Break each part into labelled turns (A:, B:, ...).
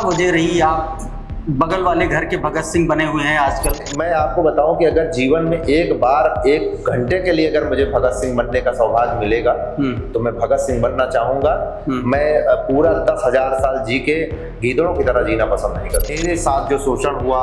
A: वजह रही आप बगल वाले घर के भगत सिंह बने हुए हैं आजकल?
B: मैं आपको बताऊं कि अगर जीवन में एक बार 1 घंटे के लिए अगर मुझे भगत सिंह बनने का सौभाग्य मिलेगा तो मैं भगत सिंह बनना चाहूंगा। मैं पूरा 10,000 साल जी के गीदड़ों की तरह जीना पसंद नहीं करता। मेरे साथ जो शोषण हुआ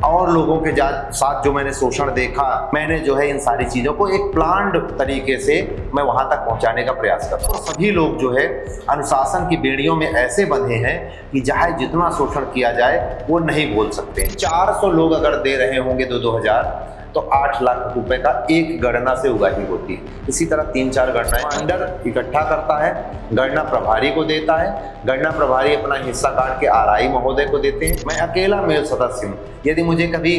B: और लोगों के साथ जो मैंने शोषण देखा, मैंने जो है इन सारी चीज़ों को एक प्लान्ड तरीके से मैं वहाँ तक पहुँचाने का प्रयास करता हूँ। सभी लोग जो है अनुशासन की बेड़ियों में ऐसे बंधे हैं कि चाहे जितना शोषण किया जाए वो नहीं बोल सकते। 400 लोग अगर दे रहे होंगे 2-2 हज़ार तो 8 लाख रुपए का एक गणना से उगाही होती है। इसी तरह 3-4 गणनाएं अंडर इकट्ठा करता है, गणना प्रभारी को देता है, गणना प्रभारी अपना हिस्सा काट के आरआई महोदय को देते हैं। मैं अकेला मेल सदस्य हूँ। यदि मुझे कभी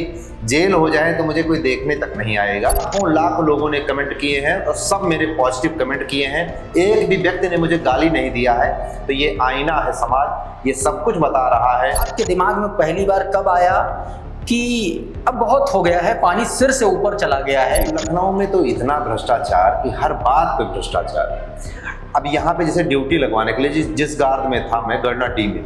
B: जेल हो जाए तो मुझे कोई देखने तक नहीं आएगा। लाख लोगोों ने कमेंट किए हैं और सब मेरे पॉजिटिव कमेंट किए हैं। एक भी व्यक्ति ने मुझे गाली नहीं दिया है। तो ये आईना है समाज, ये सब कुछ बता रहा है।
A: आपके दिमाग में पहली बार कब आया कि अब बहुत हो गया है, पानी सिर से ऊपर चला गया है?
B: लखनऊ में तो इतना भ्रष्टाचार कि हर बात पे भ्रष्टाचार। अब यहाँ पे जैसे ड्यूटी लगवाने के लिए जिस गार्ड में था मैं, गणना टी में,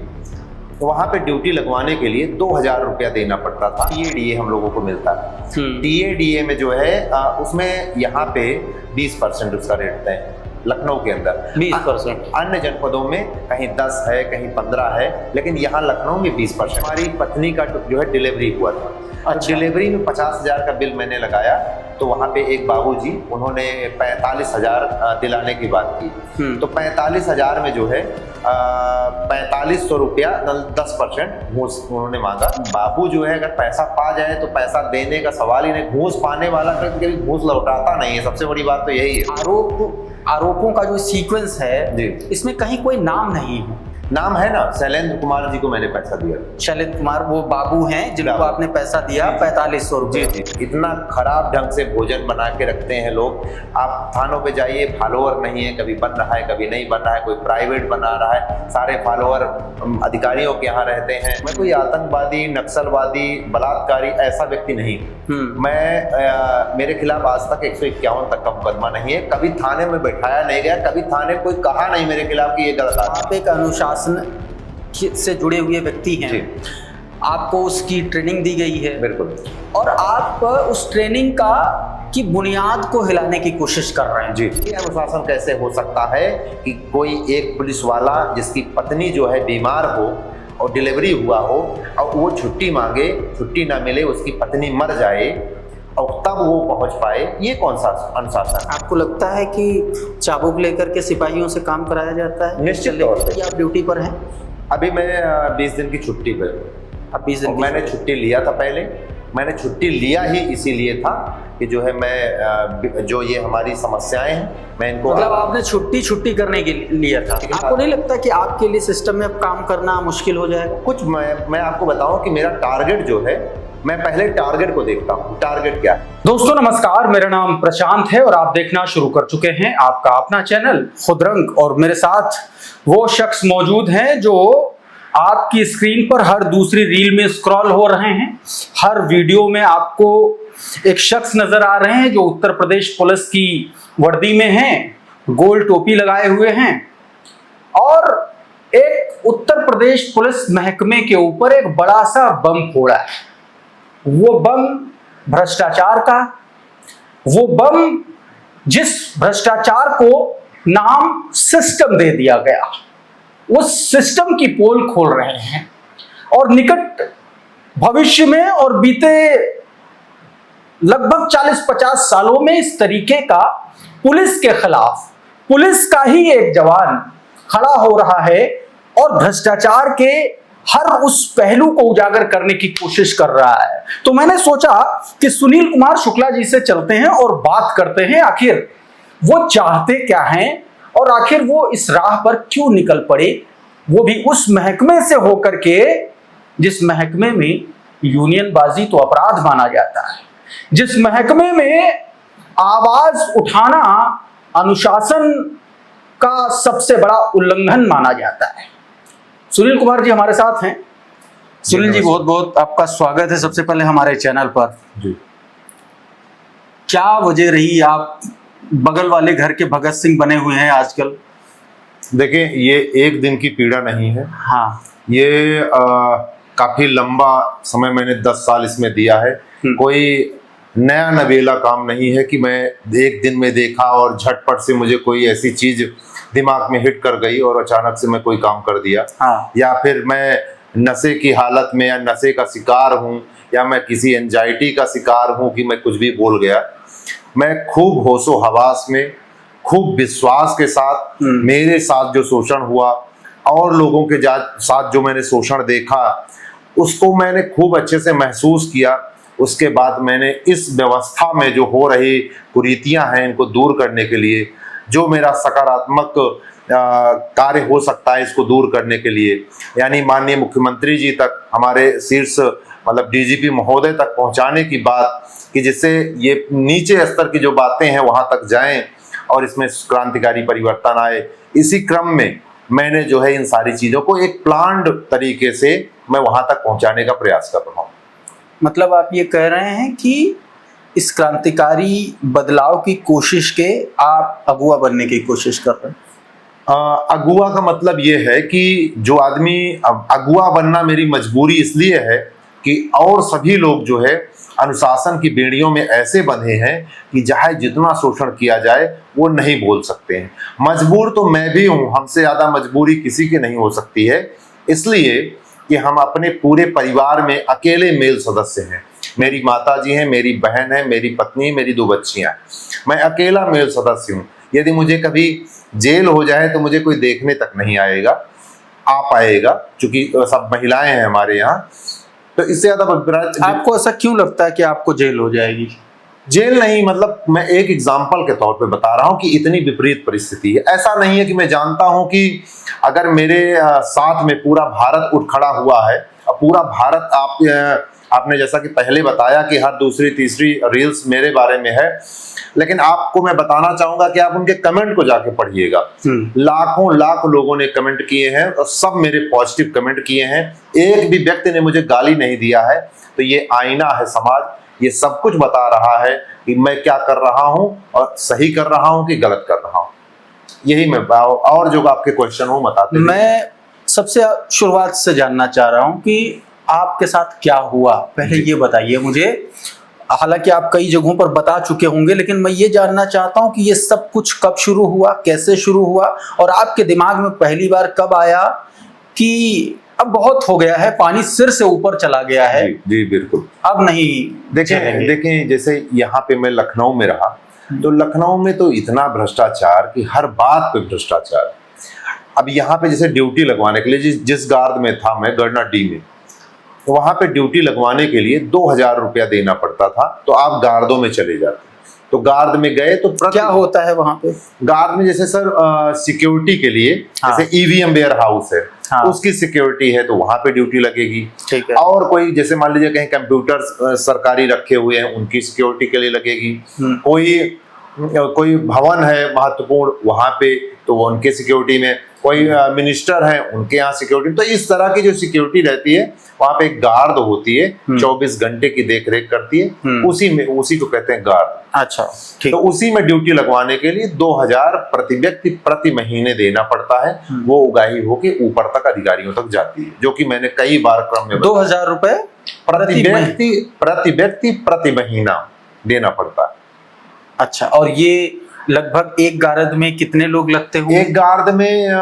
B: तो वहाँ पे ड्यूटी लगवाने के लिए 2,000 रुपया देना पड़ता था। टीएडीए हम लोगों को मिलता है। टीएडीए में जो है उसमें यहाँ पे 20% उसका रेट तय है लखनऊ के अंदर।
A: 20%।
B: अन्य जनपदों में कहीं 10 है, कहीं 15 है, लेकिन यहाँ लखनऊ में 20%। हमारी पत्नी का जो है डिलीवरी हुआ था। अच्छा। डिलीवरी में 50,000 का बिल मैंने लगाया तो वहाँ पे एक बाबूजी, उन्होंने 45,000 दिलाने की बात की। तो 45,000 में जो है 4,500 रुपया 10% घूस उन्होंने मांगा। बाबू जो है अगर पैसा पा जाए तो पैसा देने का सवाल ही नहीं, घूस पाने वाला कभी घूस लौटाता नहीं है। सबसे बड़ी बात तो यही है।
A: आरोपों का जो सीक्वेंस है इसमें कहीं कोई नाम नहीं है।
B: नाम है ना, शैलेंद्र कुमार जी को मैंने पैसा दिया।
A: शैलेंद्र कुमार वो बाबू हैं जिनको आपने पैसा दिया 4,500 रुपये।
B: जी। इतना खराब ढंग से भोजन बना के रखते हैं लोग। आप थानों पे जाइए, फॉलोअर नहीं है, कभी बन रहा है कभी नहीं बन रहा है, कोई प्राइवेट बना रहा है। सारे फॉलोअर अधिकारियों के यहाँ रहते हैं। मैं कोई आतंकवादी, नक्सलवादी, बलात्कारी ऐसा व्यक्ति नहीं। मैं मेरे खिलाफ आज तक 151 तक का मुकदमा नहीं है। कभी थाने में बैठाया नहीं गया, कभी थाने कोई कहा नहीं मेरे खिलाफ कि ये गलत है।
A: आप एक अनुशासन से जुड़े हुए व्यक्ति हैं, आपको उसकी ट्रेनिंग दी गई है।
B: बिल्कुल।
A: और आप उस ट्रेनिंग की बुनियाद को हिलाने की कोशिश कर रहे हैं।
B: जी। ये अनुशासन कैसे हो सकता है कि कोई एक पुलिस वाला जिसकी पत्नी जो है बीमार हो और डिलीवरी हुआ हो और वो छुट्टी मांगे, छुट्टी ना मिले, उसकी पत्नी मर जाए और तब वो पहुंच पाए, ये कौन सा अनुशासन?
A: आपको लगता है कि चाबुक लेकर के सिपाहियों से काम कराया जाता है?
B: निश्चित तौर पे।
A: आप ड्यूटी पर हैं?
B: अभी मैं 20 दिन की छुट्टी पर।
A: अब 20 दिन
B: मैंने छुट्टी लिया था पहले। मैंने छुट्टी लिया ही इसीलिए था कि जो है मैं जो ये हमारी समस्याएं हैं मैं इनको,
A: मतलब आपने छुट्टी करने के लिए लिया था। आपको नहीं लगता कि आपके लिए सिस्टम में अब काम करना मुश्किल हो जाएगा?
B: कुछ मैं आपको बताऊं कि मेरा टारगेट जो है, मैं पहले टारगेट को देखता हूं। टारगेट क्या है?
C: दोस्तों नमस्कार, मेरा नाम प्रशांत है और आप देखना शुरू कर चुके हैं आपका अपना चैनल खुदरंग। और मेरे साथ वो शख्स मौजूद हैं जो आपकी स्क्रीन पर हर दूसरी रील में स्क्रॉल हो रहे हैं। हर वीडियो में आपको एक शख्स नजर आ रहे हैं जो उत्तर प्रदेश पुलिस की वर्दी में हैं, गोल टोपी लगाए हुए हैं और एक उत्तर प्रदेश पुलिस महकमे के ऊपर एक बड़ा सा बम फोड़ा है। वो बम भ्रष्टाचार का, वो बम जिस भ्रष्टाचार को नाम सिस्टम दे दिया गया, उस सिस्टम की पोल खोल रहे हैं। और निकट भविष्य में और बीते लगभग 40-50 सालों में इस तरीके का पुलिस के खिलाफ पुलिस का ही एक जवान खड़ा हो रहा है और भ्रष्टाचार के हर उस पहलू को उजागर करने की कोशिश कर रहा है। तो मैंने सोचा कि सुनील कुमार शुक्ला जी से चलते हैं और बात करते हैं आखिर वो चाहते क्या हैं और आखिर वो इस राह पर क्यों निकल पड़े, वो भी उस महकमे से होकर के जिस महकमे में यूनियनबाजी तो अपराध माना जाता है, जिस महकमे में आवाज उठाना अनुशासन का सबसे बड़ा उल्लंघन माना जाता है। सुनील कुमार जी हमारे साथ हैं। सुनील जी, बहुत बहुत आपका स्वागत है सबसे पहले हमारे चैनल पर।
B: जी।
A: क्या वजह रही आप बगल वाले घर के भगत सिंह बने हुए हैं आजकल?
B: देखिए, ये एक दिन की पीड़ा नहीं है।
A: हाँ।
B: ये काफी लंबा समय मैंने 10 साल इसमें दिया है। कोई नया नवेला काम नहीं है कि मैं एक दिन में देखा और झटपट से मुझे कोई ऐसी चीज दिमाग में हिट कर गई और अचानक से मैं कोई काम कर दिया।
C: हाँ।
B: या फिर मैं नशे की हालत में या नशे का शिकार हूँ या मैं किसी एंजाइटी का शिकार हूँ कि मैं कुछ भी बोल गया। मैं खूब होशो हवास में, खूब विश्वास के साथ मेरे साथ जो शोषण हुआ और लोगों के साथ जो मैंने शोषण देखा उसको मैंने खूब अच्छे से महसूस किया। उसके बाद मैंने इस व्यवस्था में जो हो रही कुरीतियां हैं इनको दूर करने के लिए जो मेरा सकारात्मक कार्य हो सकता है इसको दूर करने के लिए, यानी माननीय मुख्यमंत्री जी तक, हमारे शीर्ष मतलब डीजीपी महोदय तक पहुंचाने की बात, कि जिससे ये नीचे स्तर की जो बातें हैं वहां तक जाएं और इसमें क्रांतिकारी परिवर्तन आए। इसी क्रम में मैंने जो है इन सारी चीजों को एक प्लान्ड तरीके से मैं वहां तक पहुंचाने का प्रयास कर रहा हूँ।
C: मतलब आप ये कह रहे हैं कि इस क्रांतिकारी बदलाव की कोशिश के आप अगुआ बनने की कोशिश कर रहे हैं?
B: अगुआ का मतलब ये है कि जो आदमी, अगुआ बनना मेरी मजबूरी इसलिए है कि और सभी लोग जो है अनुशासन की बेड़ियों में ऐसे बंधे हैं कि चाहे जितना शोषण किया जाए वो नहीं बोल सकते हैं। मजबूर तो मैं भी हूँ, हमसे ज्यादा मजबूरी किसी की नहीं हो सकती है, इसलिए कि हम अपने पूरे परिवार में अकेले मेल सदस्य हैं। मेरी माताजी हैं, मेरी बहन है, मेरी पत्नी, मेरी 2 बच्चियां। मैं अकेला मेल सदस्य हूँ। यदि मुझे कभी जेल हो जाए तो मुझे कोई देखने तक नहीं आएगा, आ पाएगा, क्योंकि सब महिलाएं हैं हमारे यहाँ। तो इससे ज्यादा
C: आपको ऐसा क्यों लगता है कि आपको जेल हो जाएगी?
B: जेल नहीं, मतलब मैं एक एग्जाम्पल के तौर पे बता रहा हूँ कि इतनी विपरीत परिस्थिति है। ऐसा नहीं है कि मैं जानता हूँ कि अगर मेरे साथ में पूरा भारत उठ खड़ा हुआ है, पूरा भारत, आपने जैसा कि पहले बताया कि हर दूसरी तीसरी रील्स मेरे बारे में है, लेकिन आपको मैं बताना चाहूंगा कि आप उनके कमेंट को जाके पढ़िएगा। लाखों लाख लोगों ने कमेंट किए हैं और सब मेरे पॉजिटिव कमेंट किए हैं। एक भी व्यक्ति ने मुझे गाली नहीं दिया है। तो ये आईना है समाज, ये सब कुछ बता रहा है कि मैं क्या कर रहा हूं और सही कर रहा हूं कि गलत कर रहा हूं। यही मैं, और जो आपके क्वेश्चन हो बताते।
C: मैं सबसे शुरुआत से जानना चाह रहा हूं कि आपके साथ क्या हुआ, पहले ये बताइए मुझे। हालांकि आप कई जगहों पर बता चुके होंगे, लेकिन मैं ये जानना चाहता हूं कि ये सब कुछ कब शुरू हुआ, कैसे शुरू हुआ, और आपके दिमाग में पहली बार कब आया कि अब बहुत हो गया है, पानी सिर से ऊपर चला गया है।
B: जी बिल्कुल,
C: अब नहीं।
B: देखें जैसे यहाँ पे मैं लखनऊ में रहा, तो लखनऊ में तो इतना भ्रष्टाचार कि हर बात पे भ्रष्टाचार। अब यहाँ पे जैसे ड्यूटी लगवाने के लिए जिस गार्ड में था मैं, गढ़ना डी में, तो वहां पे ड्यूटी लगवाने के लिए 2000 रुपया देना पड़ता था। तो आप गार्डों में चले जाते, तो गार्ड में गए तो
C: क्या होता है वहां पे?
B: गार्ड में जैसे सर सिक्योरिटी के लिए, जैसे ईवीएम वेयर हाउस है, उसकी सिक्योरिटी है, तो वहां पे ड्यूटी लगेगी।
C: ठीक है।
B: और कोई जैसे मान लीजिए कहीं कंप्यूटर सरकारी रखे हुए हैं, उनकी सिक्योरिटी के लिए लगेगी। कोई भवन है महत्वपूर्ण, वहां पे तो वो उनके सिक्योरिटी में, कोई मिनिस्टर है उनके यहाँ सिक्योरिटी। तो इस तरह की जो सिक्योरिटी रहती है वहां पे एक गार्ड होती है, 24 घंटे की देख रेख करती है, उसी को कहते हैं गार्ड।
C: अच्छा, ठीक।
B: तो उसी में ड्यूटी लगवाने के लिए 2000 प्रति व्यक्ति प्रति महीने देना पड़ता है। वो उगाही होके ऊपर तक अधिकारियों तक जाती है, जो कि मैंने कई बार क्रम में
C: 2000 रुपए
B: प्रति व्यक्ति प्रति महीना देना पड़ता है।
C: अच्छा, और ये लगभग एक गार्ड में कितने लोग लगते होंगे? एक
B: गार्ड में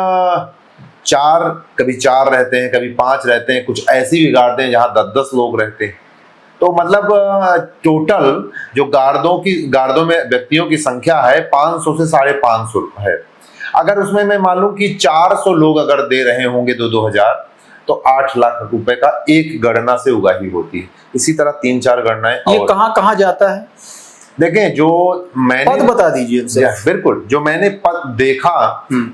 B: 4, कभी 4 रहते हैं, कभी 5 रहते हैं। कुछ ऐसी भी गार्ड हैं जहाँ 10-10 लोग रहते हैं। तो मतलब टोटल जो गार्डों में व्यक्तियों की संख्या है 500 से 550 है। अगर उसमें मैं मान लूं कि 400 लोग अगर दे रहे होंगे 2-2000, तो 8 लाख रुपए का एक गणना से उगाही होती है। इसी तरह 3-4 गणनाएं।
C: ये कहाँ जाता है?
B: देखें, जो मैंने
C: पद बता दीजिए।
B: बिल्कुल, जो मैंने पद देखा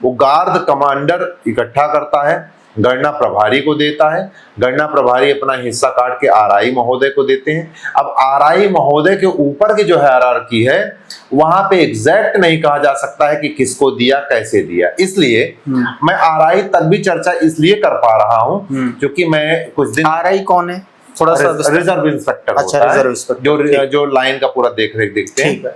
B: वो गार्ड कमांडर इकट्ठा करता है, गणना प्रभारी को देता है, गणना प्रभारी अपना हिस्सा काट के आरआई महोदय को देते हैं। अब आरआई महोदय के ऊपर की जो हायरार्की है वहां पे एग्जैक्ट नहीं कहा जा सकता है कि किसको दिया, कैसे दिया। इसलिए मैं आरआई तक भी चर्चा इसलिए कर पा रहा हूँ क्योंकि मैं कुछ दिन।
C: आरआई कौन है? थोड़ा सा
B: रिजर्व इंस्पेक्टर।
C: अच्छा, रिजर्व इंस्पेक्टर
B: जो लाइन का पूरा देख रेख देखते हैं।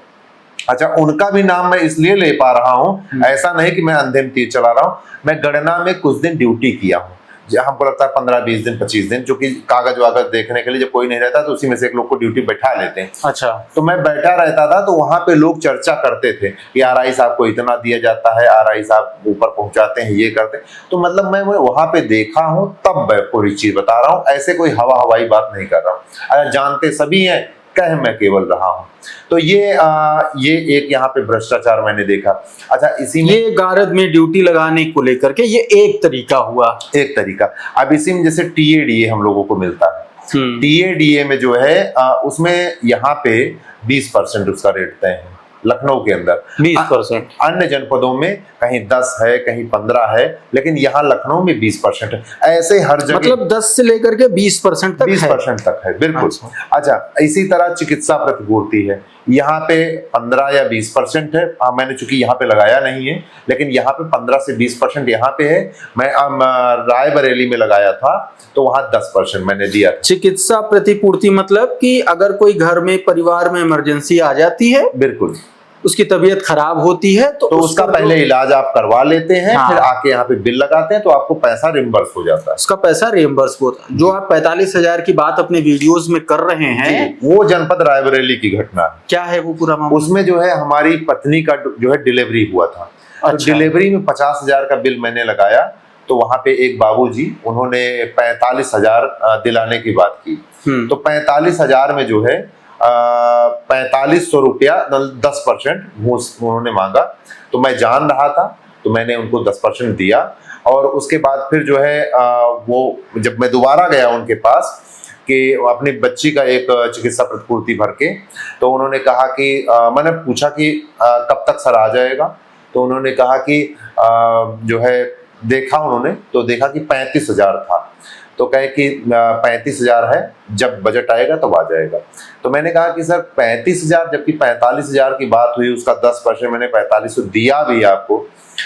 B: अच्छा, उनका भी नाम मैं इसलिए ले पा रहा हूँ, ऐसा नहीं कि मैं अंधे में तीर चला रहा हूँ। मैं गणना में कुछ दिन ड्यूटी किया हूँ। हमको लगता है 15-20 दिन 25 दिन, जो कि कागज वागज देखने के लिए जब कोई नहीं रहता तो उसी में से एक लोग को ड्यूटी बैठा लेते हैं।
C: अच्छा।
B: तो मैं बैठा रहता था, तो वहां पे लोग चर्चा करते थे कि आरआई साहब को इतना दिया जाता है, आरआई साहब ऊपर पहुंचाते हैं, ये करते हैं। तो मतलब मैं वहां पे देखा हूं, तब मैं पूरी चीज बता रहा हूँ, ऐसे कोई हवाई बात नहीं कर रहा हूँ। जानते सभी हैं, कह मैं केवल रहा हूं। तो ये एक यहाँ पे भ्रष्टाचार मैंने देखा। अच्छा, इसी में
C: ये गारद में ड्यूटी लगाने को लेकर के ये एक तरीका हुआ,
B: एक तरीका। अब इसी में जैसे टीएडीए हम लोगों को मिलता है, टीएडीए में जो है उसमें यहाँ पे 20% उसका रेट तय है लखनऊ के अंदर।
C: 20%।
B: अन्य जनपदों में कहीं 10 है, कहीं 15 है, लेकिन यहाँ लखनऊ में 20% है। ऐसे हर जगह
C: मतलब 10 से लेकर के 20% तक
B: 20% तक है, बिल्कुल। अच्छा, इसी तरह चिकित्सा प्रतिपूर्ति है, यहाँ पे 15 या 20% है। मैंने चूंकि यहाँ पे लगाया नहीं है, लेकिन यहाँ पे 15 से 20% यहाँ पे है। मैं रायबरेली में लगाया था तो वहाँ 10% मैंने दिया।
C: चिकित्सा प्रतिपूर्ति मतलब कि अगर कोई घर में परिवार में इमरजेंसी आ जाती है,
B: बिल्कुल,
C: उसकी तबीयत खराब होती है तो
B: उसका पहले इलाज आप करवा लेते हैं। हाँ। फिर आके यहाँ पे बिल लगाते हैं तो आपको पैसा रिम्बर्स हो जाता है।
C: उसका पैसा रिम्बर्स होता है। जो आप 45,000 की बात अपने वीडियोस में कर रहे हैं,
B: वो जनपद रायबरेली की घटना है।
C: क्या है वो पूरा मामला?
B: उसमें जो है हमारी पत्नी का जो है डिलीवरी हुआ था। अच्छा। तो डिलीवरी में 50,000 का बिल मैंने लगाया, तो वहां पे एक बाबूजी, उन्होंने 45,000 दिलाने की बात की। तो 45,000 में जो है 4500 रुपया 10% घूस उन्होंने मांगा। तो मैं जान रहा था, तो मैंने उनको 10% दिया। और उसके बाद फिर जो है वो जब मैं दोबारा गया उनके पास कि अपनी बच्ची का एक चिकित्सा प्रतिपूर्ति भर के, तो उन्होंने कहा कि मैंने पूछा कि कब तक सर आ जाएगा। तो उन्होंने कहा कि जो है देखा उन्होंने, तो देखा कि 35,000 था। तो कहे कि 35,000 है, जब बजट आएगा तब आ जाएगा। तो मैंने कहा कि सर 35,000, जबकि 45,000 की बात हुई, उसका 10% मैंने 4500 दिया भी आपको,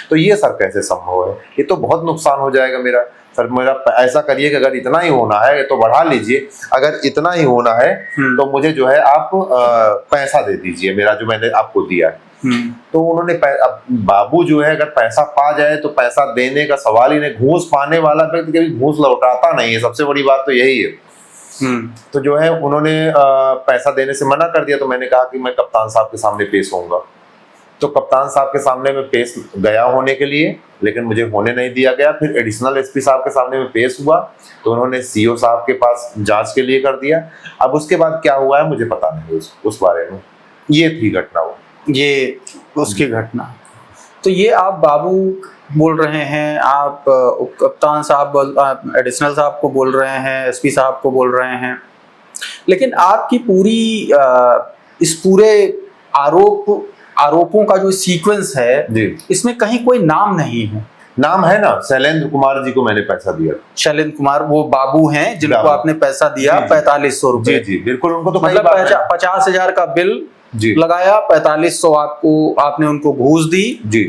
B: तो ये सर कैसे संभव है? ये तो बहुत नुकसान हो जाएगा मेरा। सर मेरा ऐसा करिए कि अगर इतना ही होना है तो बढ़ा लीजिए, अगर इतना ही होना है तो मुझे जो है आप पैसा दे दीजिए मेरा, जो मैंने आपको दिया है। तो उन्होंने अब बाबू जो है, अगर पैसा पा जाए तो पैसा देने का सवाल ही नहीं। घूस पाने वाला व्यक्ति कभी घूस लौटाता नहीं है, सबसे बड़ी बात तो यही है। तो जो है उन्होंने पैसा देने से मना कर दिया। तो मैंने कहा कि मैं कप्तान साहब के सामने पेश होऊंगा। तो कप्तान साहब के सामने मैं पेश गया होने के लिए, लेकिन मुझे होने नहीं दिया गया। फिर एडिशनल एसपी साहब के सामने में पेश हुआ, तो उन्होंने सीओ साहब के पास जांच के लिए कर दिया। अब उसके बाद क्या हुआ है मुझे पता नहीं उस बारे में। ये थी घटना, वो
C: ये उसकी घटना। तो ये आप बाबू बोल रहे हैं, आप कप्तान साहब एडिशनल साहब को बोल रहे हैं, एसपी साहब को बोल रहे हैं, लेकिन आपकी पूरी इस पूरे आरोपों का जो सीक्वेंस है जी, इसमें कहीं कोई नाम नहीं है।
B: नाम है ना, शैलेंद्र कुमार जी को मैंने पैसा दिया।
C: शैलेंद्र कुमार वो बाबू हैं जिनको आपने पैसा दिया 4500 रुपए।
B: जी बिल्कुल, उनको तो
C: मतलब 50,000 का बिल जी लगाया, 4500 आपने उनको घूस दी जी,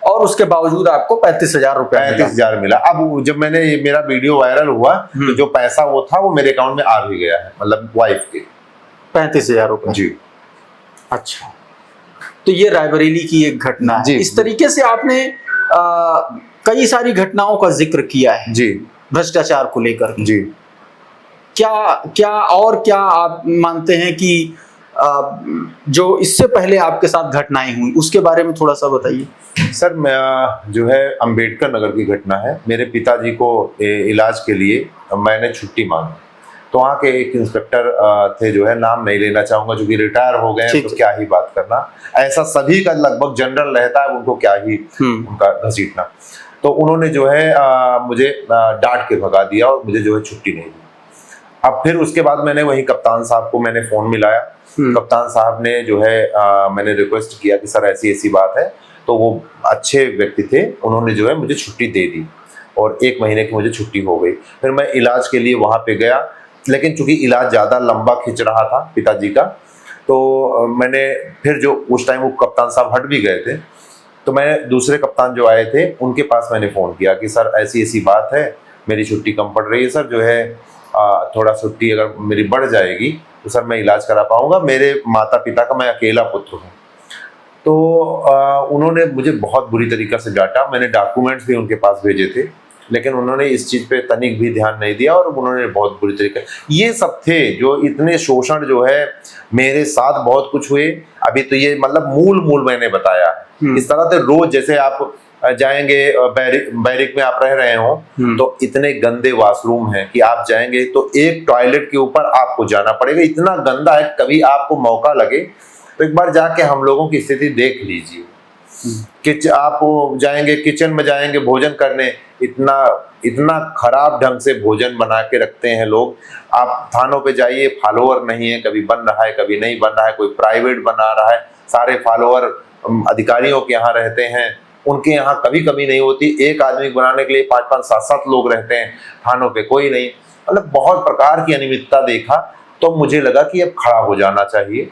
C: और उसके बावजूद आपको 35,000 रुपया
B: 35,000 मिला। अब जब मैंने मेरा वीडियो वायरल हुआ तो जो पैसा वो था वो मेरे अकाउंट में आ भी गया है, मतलब वाइफ के
C: 35,000 रुपए जी। अच्छा, तो ये रायबरेली की एक घटना है। इस तरीके से आपने कई सारी घटनाओं का जिक्र किया है जी, भ्रष्टाचार को लेकर जी। क्या आप मानते हैं कि जो इससे पहले आपके साथ घटनाएं हुई उसके बारे में थोड़ा सा बताइए।
B: सर मैं जो है अंबेडकर नगर की घटना है। मेरे पिताजी को इलाज के लिए मैंने छुट्टी मांगी, तो वहाँ के एक इंस्पेक्टर थे, जो है नाम नहीं लेना चाहूंगा क्योंकि रिटायर हो गए, तो क्या ही बात करना, ऐसा सभी का लगभग जनरल रहता है, उनको क्या ही उनका घसीटना। तो उन्होंने जो है मुझे डांट के भगा दिया और मुझे जो है छुट्टी नहीं दी। अब फिर उसके बाद मैंने वही कप्तान साहब को मैंने फोन मिलाया। कप्तान साहब ने जो है मैंने रिक्वेस्ट किया कि सर ऐसी ऐसी बात है, तो वो अच्छे व्यक्ति थे, उन्होंने जो है मुझे छुट्टी दे दी और 1 महीने की मुझे छुट्टी हो गई। फिर मैं इलाज के लिए वहाँ पे गया, लेकिन चूंकि इलाज ज़्यादा लंबा खिंच रहा था पिताजी का, तो मैंने फिर जो उस टाइम वो कप्तान साहब हट भी गए थे, तो मैं दूसरे कप्तान जो आए थे उनके पास मैंने फ़ोन किया कि सर ऐसी ऐसी बात है, मेरी छुट्टी कम पड़ रही है सर, जो है थोड़ा छुट्टी अगर मेरी बढ़ जाएगी तो सर मैं इलाज करा पाऊँगा, मेरे माता पिता का मैं अकेला पुत्र हूँ। तो उन्होंने मुझे बहुत बुरी तरीक़े से डांटा। मैंने डॉक्यूमेंट्स भी उनके पास भेजे थे लेकिन उन्होंने इस चीज पे तनिक भी ध्यान नहीं दिया और उन्होंने बहुत बुरी तरीके, ये सब थे जो इतने शोषण जो है मेरे साथ बहुत कुछ हुए। अभी तो ये मतलब मूल मैंने बताया। इस तरह से रोज जैसे आप जाएंगे बैरिक में आप रह रहे हो तो इतने गंदे वॉशरूम हैं कि आप जाएंगे तो एक टॉयलेट के ऊपर आपको जाना पड़ेगा, इतना गंदा है। कभी आपको मौका लगे तो एक बार जाके हम लोगों की स्थिति देख लीजिए। आप जाएंगे किचन में जाएंगे भोजन करने, इतना खराब ढंग से भोजन बना के रखते हैं लोग। आप थानों पे जाइए, फॉलोअर नहीं है, कभी बन रहा है कभी नहीं बन रहा है, कोई प्राइवेट बना रहा है। सारे फॉलोअर अधिकारियों के यहाँ रहते हैं, उनके यहाँ कभी कमी नहीं होती। एक आदमी बनाने के लिए 5-5, 7-7 लोग रहते हैं, थानों पे कोई नहीं। मतलब बहुत प्रकार की अनियमितता देखा तो मुझे लगा कि अब खड़ा हो जाना चाहिए,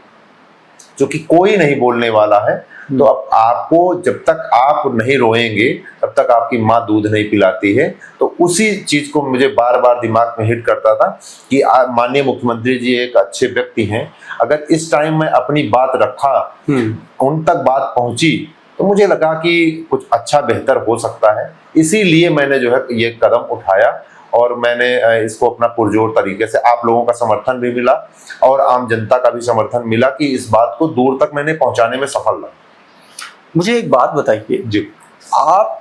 B: क्योंकि कोई नहीं बोलने वाला है। तो अब आपको जब तक आप नहीं रोएंगे तब तक आपकी माँ दूध नहीं पिलाती है। तो उसी चीज को मुझे बार बार दिमाग में हिट करता था कि माननीय मुख्यमंत्री जी एक अच्छे व्यक्ति हैं, अगर इस टाइम में अपनी बात रखा, उन तक बात पहुंची तो मुझे लगा कि कुछ अच्छा बेहतर हो सकता है। इसीलिए मैंने जो है ये कदम उठाया और मैंने इसको अपना पुरजोर तरीके से, आप लोगों का समर्थन भी मिला और आम जनता का भी समर्थन मिला कि इस बात को दूर तक मैंने पहुंचाने में सफल रहा।
C: मुझे एक बात बताइए
B: जी,
C: आप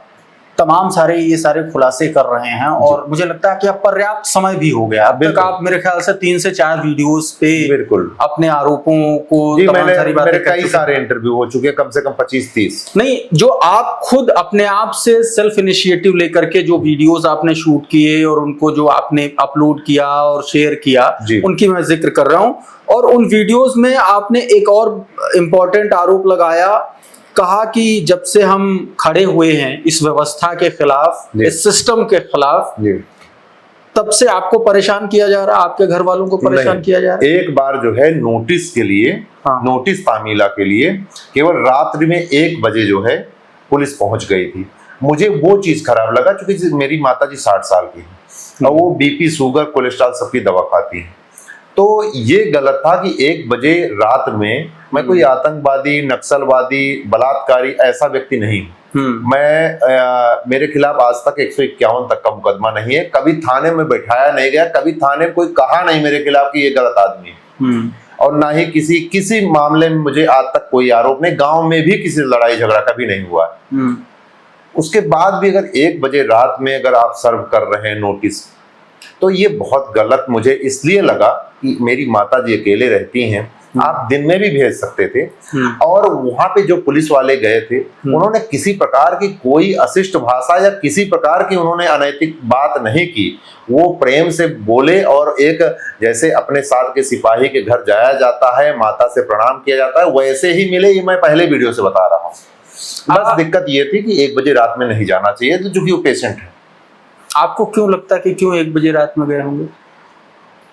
C: तमाम ये सारे खुलासे कर रहे हैं और मुझे लगता है कि अब पर्याप्त समय भी हो गया। अब तक आप मेरे ख्याल से 3 से 4 वीडियोस पे
B: बिल्कुल अपने
C: आरोपों को
B: तमाम सारी बातें कई सारे इंटरव्यू हो चुके हैं, कम से कम 25-30।
C: नहीं, जो आप खुद अपने आप से सेल्फ इनिशिएटिव लेकर के जो वीडियोस आपने शूट किए और उनको जो आपने अपलोड किया और शेयर किया, उनकी मैं जिक्र कर रहा हूं। और उन वीडियोस में आपने एक और इम्पोर्टेंट आरोप लगाया, कहा कि जब से हम खड़े हुए हैं इस व्यवस्था के खिलाफ, इस सिस्टम के खिलाफ, तब से आपको परेशान किया जा रहा है, आपके घर वालों को परेशान किया जा रहा है।
B: एक बार जो है नोटिस के लिए, नोटिस तामीला के लिए केवल रात्रि में 1 बजे जो है पुलिस पहुंच गई थी। मुझे वो चीज खराब लगा, क्योंकि मेरी माता जी 60 साल की है और वो बीपी, शुगर, कोलेस्ट्रॉल सबकी दवा खाती है। तो ये गलत था कि 1 बजे रात में मैं कोई आतंकवादी, नक्सलवादी, बलात्कारी ऐसा व्यक्ति नहीं हूं। मैं मेरे खिलाफ आज तक 151 तक का मुकदमा नहीं है, कभी थाने में बैठाया नहीं गया, कभी थाने में कोई कहा नहीं मेरे खिलाफ कि ये गलत आदमी है, और ना ही किसी मामले में मुझे आज तक कोई आरोप नहीं। गांव में भी किसी लड़ाई झगड़ा कभी नहीं हुआ। उसके बाद भी अगर 1 बजे रात में अगर आप सर्व कर रहे हैं नोटिस, तो ये बहुत गलत मुझे इसलिए लगा कि मेरी माता जी अकेले रहती हैं, आप दिन में भी भेज सकते थे। और वहां पे जो पुलिस वाले गए थे उन्होंने किसी प्रकार की कोई अशिष्ट भाषा या किसी प्रकार की उन्होंने अनैतिक बात नहीं की। वो प्रेम से बोले और एक जैसे अपने साथ के सिपाही के घर जाया जाता है, माता से प्रणाम किया जाता है, वैसे ही मिले। ये मैं पहले वीडियो से बता रहा हूँ। बस दिक्कत ये थी कि 1 बजे रात में नहीं जाना चाहिए, तो चूंकि वो पेशेंट है।
C: आपको क्यों लगता है कि क्यों 1 बजे रात में गए होंगे,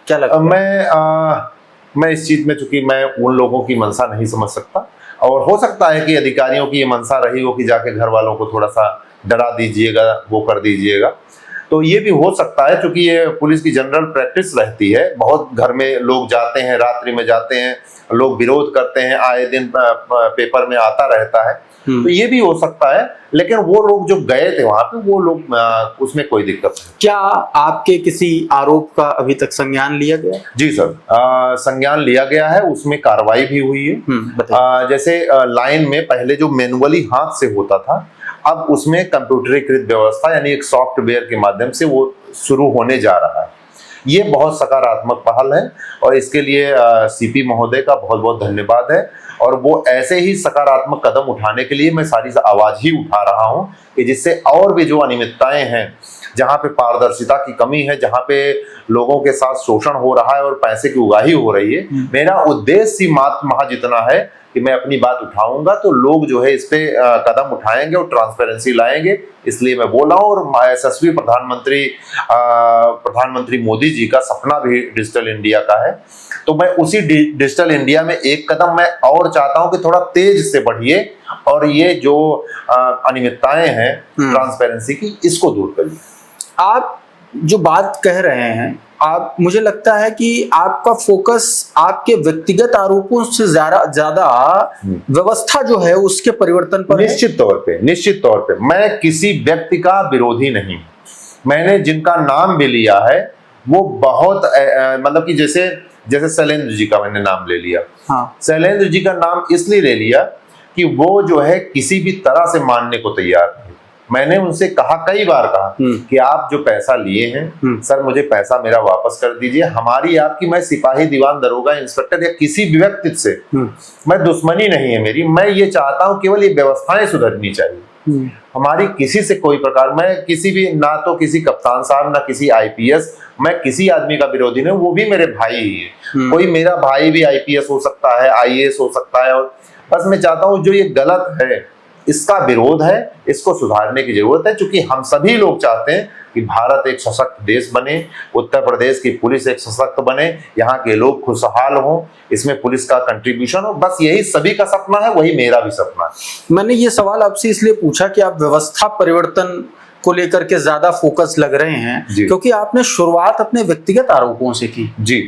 C: क्या लगता है?
B: मैं इस चीज में, चूंकि मैं उन लोगों की मंशा नहीं समझ सकता, और हो सकता है कि अधिकारियों की ये मंशा रही हो कि जाके घर वालों को थोड़ा सा डरा दीजिएगा, वो कर दीजिएगा, तो ये भी हो सकता है। क्योंकि ये पुलिस की जनरल प्रैक्टिस रहती है, बहुत घर में लोग जाते हैं, रात्रि में जाते हैं, लोग विरोध करते हैं, आए दिन पेपर में आता रहता है, तो ये भी हो सकता है। लेकिन वो लोग जो गए थे वहां पे, वो लोग, उसमें कोई दिक्कत नहीं।
C: क्या आपके किसी आरोप का अभी तक संज्ञान लिया गया?
B: जी सर, संज्ञान लिया गया है, उसमें कार्रवाई भी हुई है। जैसे लाइन में पहले जो मैनुअली हाथ से होता था, अब उसमें कंप्यूटरीकृत व्यवस्था यानी एक सॉफ्टवेयर के माध्यम से वो शुरू होने जा रहा है। ये बहुत सकारात्मक पहल है और इसके लिए सीपी महोदय का बहुत बहुत धन्यवाद है। और वो ऐसे ही सकारात्मक कदम उठाने के लिए मैं सारी आवाज ही उठा रहा हूं कि जिससे और भी जो अनियमितताएं हैं, जहां पे पारदर्शिता की कमी है, जहां पे लोगों के साथ शोषण हो रहा है और पैसे की उगाही हो रही है, मेरा उद्देश्य ही मात्र महज इतना है कि मैं अपनी बात उठाऊंगा तो लोग जो है इस पे कदम उठाएंगे और ट्रांसपेरेंसी लाएंगे। इसलिए मैं बोल रहा हूँ। और यशस्वी प्रधानमंत्री मोदी जी का सपना भी डिजिटल इंडिया का है, तो मैं उसी डिजिटल इंडिया में एक कदम मैं और चाहता हूं कि थोड़ा तेज से बढ़िए और ये जो अनियमितताएं हैं ट्रांसपेरेंसी की, इसको दूर करिए।
C: आप जो बात कह रहे हैं, आप, मुझे लगता है कि आपका फोकस आपके व्यक्तिगत आरोपों से ज्यादा व्यवस्था जो है उसके परिवर्तन पर
B: निश्चित तौर पे मैं किसी व्यक्ति का विरोधी नहीं, मैंने जिनका नाम भी लिया है वो बहुत मतलब कि जैसे जैसे शैलेंद्र जी का मैंने नाम ले लिया।
C: हाँ।
B: शैलेंद्र जी का नाम इसलिए ले लिया कि वो जो है किसी भी तरह से मानने को तैयार नहीं। मैंने उनसे कहा, कई बार कहा कि आप जो पैसा लिए हैं सर, मुझे पैसा मेरा वापस कर दीजिए। हमारी आपकी, मैं सिपाही, दीवान, दरोगा, इंस्पेक्टर या किसी भी व्यक्ति से मैं दुश्मनी नहीं है मेरी। मैं ये चाहता हूं केवल ये व्यवस्थाएं सुधरनी चाहिए। हमारी किसी से कोई प्रकार, मैं किसी भी, ना तो किसी कप्तान साहब, ना किसी आईपीएस, मैं किसी आदमी का विरोधी नहीं, वो भी मेरे भाई ही है। कोई मेरा भाई भी आईपीएस हो सकता है, आईएएस हो सकता है। और बस मैं चाहता हूं जो ये गलत है इसका विरोध है, इसको सुधारने की जरूरत है। क्योंकि हम सभी लोग चाहते हैं कि भारत एक सशक्त देश बने, उत्तर प्रदेश की पुलिस एक सशक्त बने, यहाँ के लोग खुशहाल हों, इसमें पुलिस का कंट्रीब्यूशन हो। बस यही सभी का सपना है, वही मेरा भी सपना है।
C: मैंने ये सवाल आपसे इसलिए पूछा कि आप व्यवस्था परिवर्तन को लेकर के ज्यादा फोकस लग रहे हैं, क्योंकि आपने शुरुआत अपने व्यक्तिगत आरोपों से की
B: जी।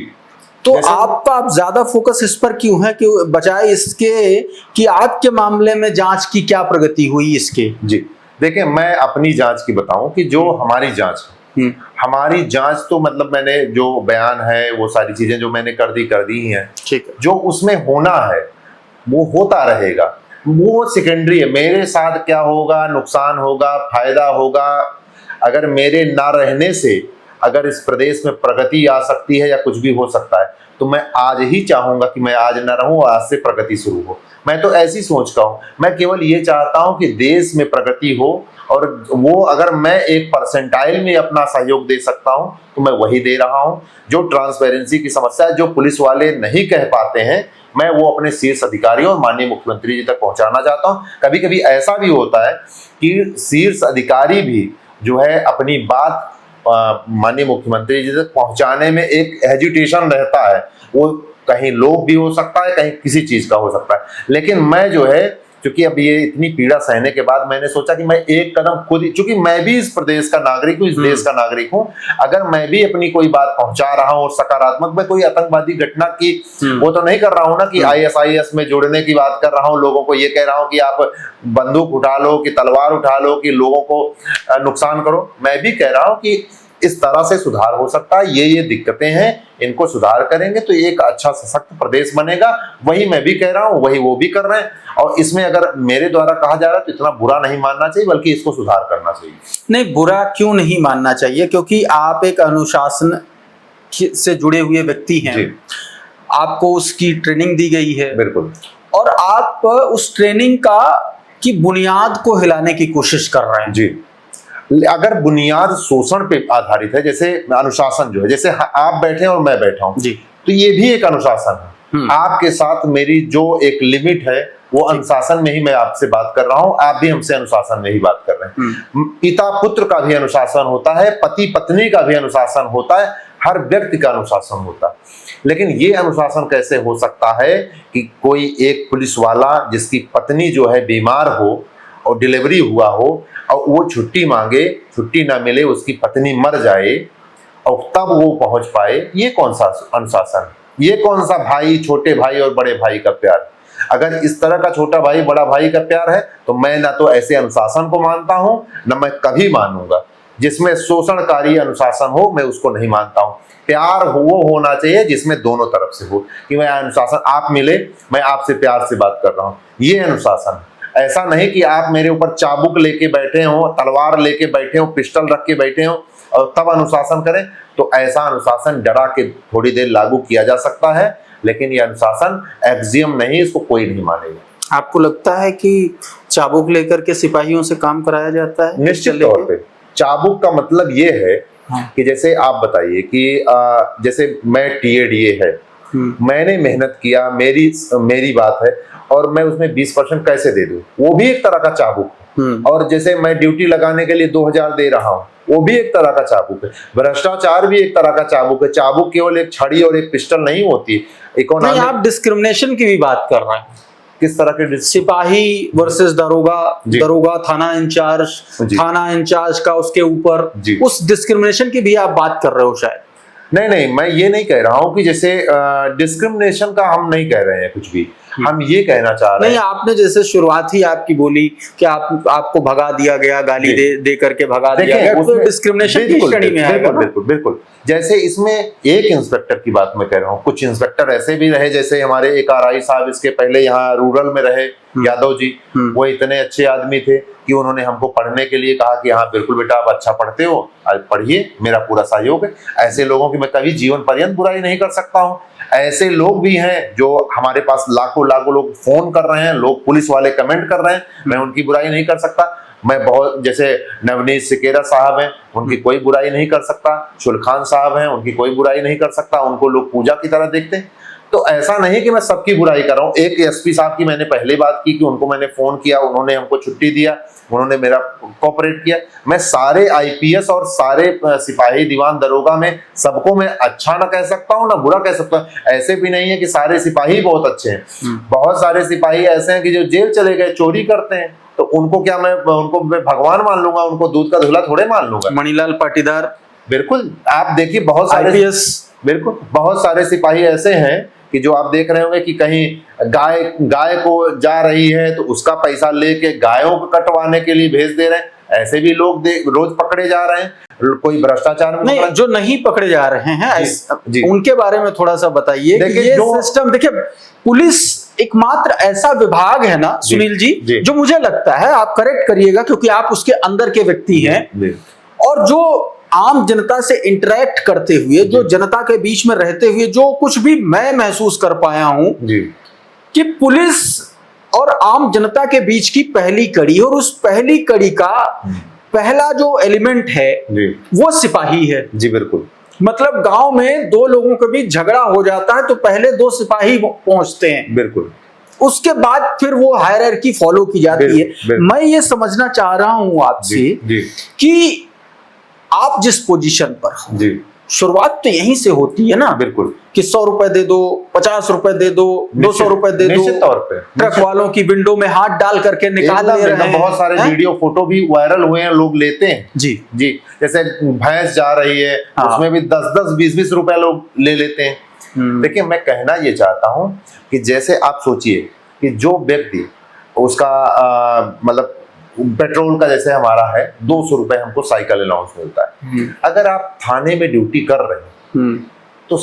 C: तो आपका आप ज्यादा फोकस इस पर क्यों है कि बजाय इसके कि आपके मामले में जांच की क्या प्रगति हुई इसके?
B: जी देखिए, मैं अपनी जांच की बताऊं कि जो हमारी जांच है, हमारी जांच तो मतलब मैंने जो बयान है वो सारी चीजें जो मैंने कर दी हैं।
C: ठीक है।
B: जो उसमें होना है वो होता रहेगा, वो सेकेंडरी है। मेरे साथ क्या होगा, नुकसान होगा, फायदा होगा, अगर मेरे ना रहने से अगर इस प्रदेश में प्रगति आ सकती है या कुछ भी हो सकता है, तो मैं आज ही चाहूंगा कि मैं आज न रहूं, आज से प्रगति शुरू हो। मैं तो ऐसी सोच का हूं। मैं केवल ये चाहता हूं कि देश में प्रगति हो, और वो अगर मैं एक परसेंटाइल में अपना सहयोग दे सकता हूं तो मैं वही दे रहा हूं। जो ट्रांसपेरेंसी की समस्या है, जो पुलिस वाले नहीं कह पाते हैं, मैं वो अपने शीर्ष अधिकारियों और माननीय मुख्यमंत्री जी तक पहुंचाना चाहता हूं। कभी कभी ऐसा भी होता है कि शीर्ष अधिकारी भी जो है अपनी बात माननीय मुख्यमंत्री जी तक पहुंचाने में एक हेजिटेशन रहता है। वो कहीं लोभ भी हो सकता है, कहीं किसी चीज का हो सकता है। लेकिन मैं जो है, क्योंकि अब ये इतनी पीड़ा सहने के बाद मैंने सोचा कि मैं एक कदम खुद ही, क्योंकि मैं भी इस प्रदेश का नागरिक हूँ, इस देश का नागरिक हूँ, अगर मैं भी अपनी कोई बात पहुंचा रहा हूँ और सकारात्मक, मैं कोई आतंकवादी घटना की वो तो नहीं कर रहा हूँ ना कि आईएसआईएस में जुड़ने की बात कर रहा हूँ, लोगों को ये कह रहा हूँ कि आप बंदूक उठा लो, कि तलवार उठा लो, कि लोगों को नुकसान करो। मैं भी कह रहा हूँ कि इस तरह से सुधार हो सकता है, ये दिक्कतें हैं, इनको सुधार करेंगे तो एक अच्छा सशक्त प्रदेश बनेगा। वही मैं भी कह रहा हूँ, वही वो भी कर रहे हैं। और इसमें अगर मेरे द्वारा कहा जा रहा है तो इतना बुरा नहीं मानना चाहिए, बल्कि इसको सुधार करना चाहिए।
C: नहीं, बुरा क्यों नहीं मानना चाहिए, क्योंकि आप एक अनुशासन से जुड़े हुए व्यक्ति हैं, आपको उसकी ट्रेनिंग दी गई है।
B: बिल्कुल।
C: और आप उस ट्रेनिंग की बुनियाद को हिलाने की कोशिश कर रहे हैं।
B: जी। अगर बुनियाद शोषण पे आधारित है, जैसे अनुशासन जो है, जैसे आप बैठे और मैं बैठा हूं, तो ये भी एक अनुशासन है। आपके साथ मेरी जो एक लिमिट है वो अनुशासन में ही मैं आपसे बात कर रहा हूं, आप भी हमसे अनुशासन में ही बात कर रहे हैं। पिता पुत्र का भी अनुशासन होता है, पति पत्नी का भी अनुशासन होता है, हर व्यक्ति का अनुशासन होता है। लेकिन ये अनुशासन कैसे हो सकता है कि कोई एक पुलिस वाला जिसकी पत्नी जो है बीमार हो और डिलीवरी हुआ हो और वो छुट्टी मांगे, छुट्टी ना मिले, उसकी पत्नी मर जाए और तब वो पहुंच पाए, ये कौन सा अनुशासन? ये कौन सा भाई, छोटे भाई और बड़े भाई का प्यार? अगर इस तरह का छोटा भाई बड़ा भाई का प्यार है तो मैं ना तो ऐसे अनुशासन को मानता हूं, ना मैं कभी मानूंगा। जिसमें शोषणकारी अनुशासन हो मैं उसको नहीं मानता हूं। प्यार वो होना चाहिए जिसमें दोनों तरफ से हो, कि मैं अनुशासन, आप मिले, मैं आपसे प्यार से बात कर रहा हूं, ये अनुशासन। ऐसा नहीं कि आप मेरे ऊपर चाबुक लेके बैठे हो, तलवार लेके बैठे हो, पिस्टल रख के बैठे हो और तब अनुशासन करें। तो ऐसा अनुशासन डरा के थोड़ी देर लागू किया जा सकता है, लेकिन ये अनुशासन एक्सियम नहीं, इसको कोई नहीं मानेगा।
C: आपको लगता है कि चाबुक लेकर के सिपाहियों से काम कराया जाता है?
B: निश्चित तौर पे। चाबुक का मतलब ये है कि जैसे आप बताइए कि जैसे मैं टीएडीए है, मैंने मेहनत किया, मेरी बात है, और मैं उसमें 20% कैसे दे दूं, वो भी एक तरह का चाबुक। और जैसे मैं ड्यूटी लगाने के लिए 2000 दे रहा हूं, वो भी एक तरह का चाबुक है। भ्रष्टाचार भी एक तरह का चाबुक है। चाबुक केवल एक छड़ी और एक पिस्टल नहीं होती।
C: नहीं, आप डिस्क्रिमिनेशन की भी बात कर रहे हैं।
B: किस तरह के?
C: सिपाही वर्सेस दरोगा, दरोगा थाना इंचार्ज का उसके ऊपर, उस डिस्क्रिमिनेशन की भी आप बात कर रहे हो शायद।
B: नहीं, मैं ये नहीं कह रहा हूं कि जैसे डिस्क्रिमिनेशन का हम नहीं कह रहे हैं कुछ भी। हम ये कहना चाह रहे
A: नहीं,
B: हैं।
A: आपने जैसे शुरुआत ही आपकी बोली कि आपको भगा दिया गया, गाली दे करके भगा दिया गया, तो डिस्क्रिमिनेशन की श्रेणी में आएगा।
B: बिल्कुल बिल्कुल। जैसे इसमें एक इंस्पेक्टर की बात मैं कह रहा हूँ, कुछ इंस्पेक्टर ऐसे भी रहे, जैसे हमारे एक आरआई साहब इसके पहले यहाँ रूरल में रहे, यादव जी, वो इतने अच्छे आदमी थे कि उन्होंने हमको पढ़ने के लिए कहा कि हाँ बिल्कुल बेटा आप अच्छा पढ़ते हो, आज पढ़िए, मेरा पूरा सहयोग है। ऐसे लोगों की मैं कभी जीवन पर्यंत बुराई नहीं कर सकता हूँ। ऐसे लोग भी हैं जो हमारे पास लाखों लोग फोन कर रहे हैं, लोग पुलिस वाले कमेंट कर रहे हैं, मैं उनकी बुराई नहीं कर सकता। मैं बहुत, जैसे नवनीत सिकेरा साहब हैं, उनकी कोई बुराई नहीं कर सकता। शुल्खान साहब हैं, उनकी कोई बुराई नहीं कर सकता, उनको लोग पूजा की तरह देखते हैं। तो ऐसा नहीं कि मैं सबकी बुराई कर रहा हूँ। एक एसपी साहब की मैंने पहले बात की कि उनको मैंने फोन किया, उन्होंने हमको छुट्टी दिया, उन्होंने मेरा कोऑपरेट किया। मैं सारे आईपीएस और सारे सिपाही दीवान दरोगा में सबको मैं अच्छा ना कह सकता हूँ ना बुरा कह सकता हूँ। ऐसे भी नहीं है कि सारे सिपाही बहुत अच्छे हैं, बहुत सारे सिपाही ऐसे हैं कि जो जेल चले गए, चोरी करते हैं, तो उनको क्या मैं भगवान मान लूंगा, उनको दूध का धुला थोड़े मान लूंगा।
A: मणिलाल पाटीदार,
B: बिल्कुल, आप देखिए बहुत सारे
A: आईपीएस,
B: बिल्कुल बहुत सारे सिपाही ऐसे हैं कि जो आप देख रहे होंगे कि कहीं गाय को जा रही है तो उसका पैसा लेके गायों को कटवाने के लिए भेज दे रहे हैं। ऐसे भी लोग रोज पकड़े जा रहे हैं। कोई भ्रष्टाचार में
A: नहीं, जो नहीं पकड़े जा रहे हैं उनके बारे में थोड़ा सा बताइए कि ये सिस्टम, देखिए पुलिस एकमात्र ऐसा विभाग है ना सुनील जी, जो मुझे लगता है, आप करेक्ट करिएगा क्योंकि आप उसके अंदर के व्यक्ति हैं, और जो आम जनता से इंटरेक्ट करते हुए, जो जनता के बीच में रहते हुए जो कुछ भी मैं महसूस कर पाया हूं कि पुलिस और आम जनता के बीच की पहली कड़ी, और उस पहली कड़ी का पहला जो एलिमेंट है वो सिपाही है।
B: जी बिल्कुल।
A: मतलब गांव में दो लोगों के बीच झगड़ा हो जाता है तो पहले दो सिपाही पहुंचते हैं,
B: बिल्कुल,
A: उसके बाद फिर वो हायरार्की फॉलो की जाती है। मैं ये समझना चाह रहा हूं आपसे कि आप जिस पोजीशन पर हो, शुरुआत तो यहीं से होती है ना,
B: बिल्कुल,
A: कि 100 रुपए दे दो, 50 रुपए दे दो, 200 रुपए दे दो,
B: निश्चित तौर पे
A: ट्रक वालों की विंडो में हाथ डाल करके निकाल ले रहे हैं।
B: बहुत सारे वीडियो फोटो भी वायरल हुए हैं, लोग लेते हैं।
A: जी,
B: जैसे भैंस जा रही है, उसमें भी 10-10, 20-20 रुपए लोग ले लेते हैं। देखिए, मैं कहना ये चाहता हूं कि जैसे आप सोचिए कि जो व्यक्ति उसका मतलब पेट्रोल का जैसे हमारा है 200 रुपए हमको साइकिल अलाउंस मिलता है। अगर आप थाने में ड्यूटी कर रहे हैं तो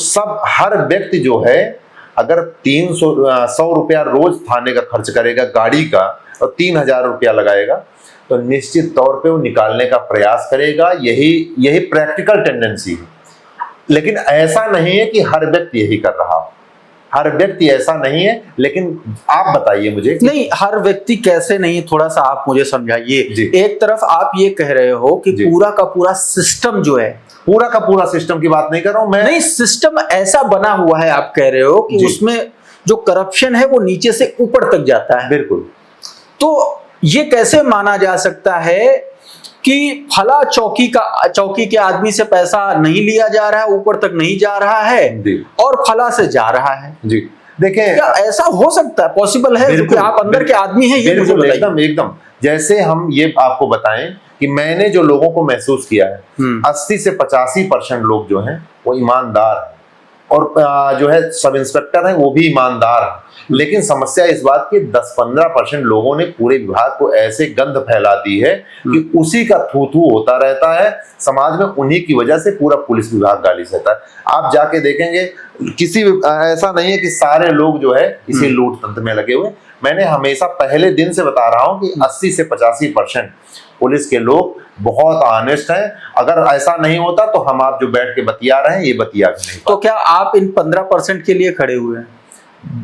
B: हर व्यक्ति जो है अगर 100 रुपया रोज थाने का खर्च करेगा गाड़ी का और 3000 रुपया लगाएगा तो निश्चित तौर पे वो निकालने का प्रयास करेगा। यही प्रैक्टिकल टेंडेंसी है। लेकिन ऐसा नहीं है कि हर व्यक्ति यही कर रहा हो, हर व्यक्ति ऐसा नहीं है। लेकिन आप बताइए मुझे
A: नहीं, हर व्यक्ति कैसे नहीं, थोड़ा सा आप मुझे समझाइए। एक तरफ आप ये कह रहे हो कि पूरा का पूरा सिस्टम जो है,
B: पूरा का पूरा सिस्टम की बात नहीं कर रहा हूं मैं,
A: नहीं, सिस्टम ऐसा बना हुआ है, आप कह रहे हो कि उसमें जो करप्शन है वो नीचे से ऊपर तक जाता है।
B: बिल्कुल।
A: तो ये कैसे माना जा सकता है कि फला चौकी के आदमी से पैसा नहीं लिया जा रहा है, ऊपर तक नहीं जा रहा है, और फला से जा रहा है?
B: जी, देखें,
A: क्या ऐसा हो सकता है? पॉसिबल है? क्योंकि आप अंदर के आदमी हैं, ये मुझे बताइए।
B: एकदम जैसे हम ये आपको बताएं कि मैंने जो लोगों को महसूस किया है 80 से 85% लोग जो हैं वो ईमानदार हैं, और जो है सब इंस्पेक्टर हैं वो भी ईमानदार हैं। लेकिन समस्या इस बात की 10-15% लोगों ने पूरे विभाग को ऐसे गंध फैला दी है कि उसी का थू-थू होता रहता है समाज में। उन्हीं की वजह से पूरा पुलिस विभाग गाली सहता है। आप जाके देखेंगे किसी ऐसा नहीं है कि सारे लोग जो है इसी लूट तंत्र में लगे हुए। मैंने हमेशा पहले दिन से बता रहा हूं कि 80 से 85% पुलिस के लोग बहुत ऑनेस्ट हैं। अगर ऐसा नहीं होता तो हम आप जो बैठ के बतिया रहे हैं ये बतिया भी नहीं।
A: तो क्या आप इन 15% के लिए खड़े हुए हैं?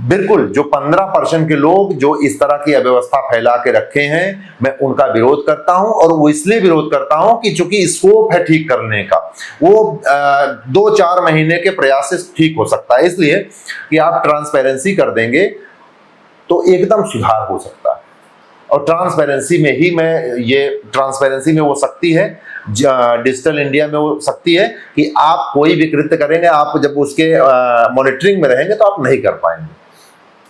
B: बिल्कुल, जो 15% के लोग जो इस तरह की अव्यवस्था फैला के रखे हैं मैं उनका विरोध करता हूं, और वो इसलिए विरोध करता हूं कि चूंकि स्कोप है ठीक करने का, वो 2-4 महीने के प्रयास से ठीक हो सकता है। इसलिए कि आप ट्रांसपेरेंसी कर देंगे तो एकदम सुधार हो सकता है। और ट्रांसपेरेंसी में वो शक्ति है, डिजिटल इंडिया में वो शक्ति है कि आप कोई भी कृत्य करेंगे, आप जब उसके मॉनिटरिंग में रहेंगे तो आप नहीं कर पाएंगे।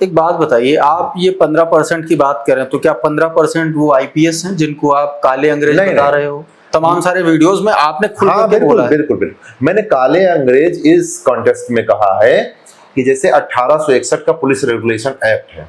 A: एक बात बताइए, आप ये 15% की बात कर रहे हैं तो क्या 15% वो आईपीएस हैं जिनको आप काले अंग्रेज बता रहे हो? तमाम सारे वीडियोस में आपने खुल करके बोला है।
B: बिल्कुल। मैंने काले अंग्रेज इस कॉन्टेक्स्ट में कहा है कि जैसे 1861 का पुलिस रेगुलेशन एक्ट है,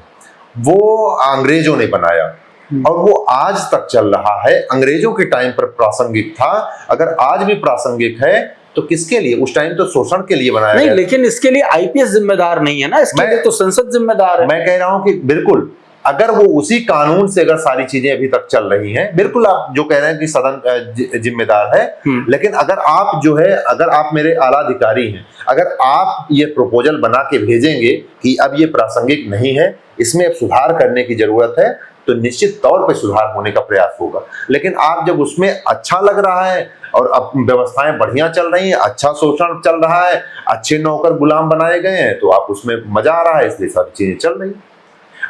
B: वो अंग्रेजों ने बनाया और वो आज तक चल रहा है। अंग्रेजों के टाइम पर प्रासंगिक था, अगर आज भी प्रासंगिक है तो किसके लिए? उस टाइम तो शोषण के लिए बनाया गया।
A: लेकिन इसके लिए आईपीएस जिम्मेदार नहीं है ना, इसके लिए तो संसद जिम्मेदार है।
B: मैं कह रहा हूं कि बिल्कुल, अगर वो उसी कानून से अगर सारी चीजें अभी तक चल रही हैं, बिल्कुल आप जो कह रहे हैं कि सदन जिम्मेदार है, लेकिन अगर आप जो है, अगर आप मेरे आला अधिकारी हैं, अगर आप ये प्रपोजल बना के भेजेंगे कि अब ये प्रासंगिक नहीं है, इसमें अब सुधार करने की जरूरत है, तो निश्चित तौर पे सुधार होने का प्रयास होगा। लेकिन आप जब उसमें अच्छा लग रहा है और अब व्यवस्थाएं बढ़िया चल रही हैं, अच्छा शोषण चल रहा है, अच्छे नौकर गुलाम बनाए गए हैं, तो आप उसमें मजा आ रहा है, इसलिए सारी चीजें चल रही हैं।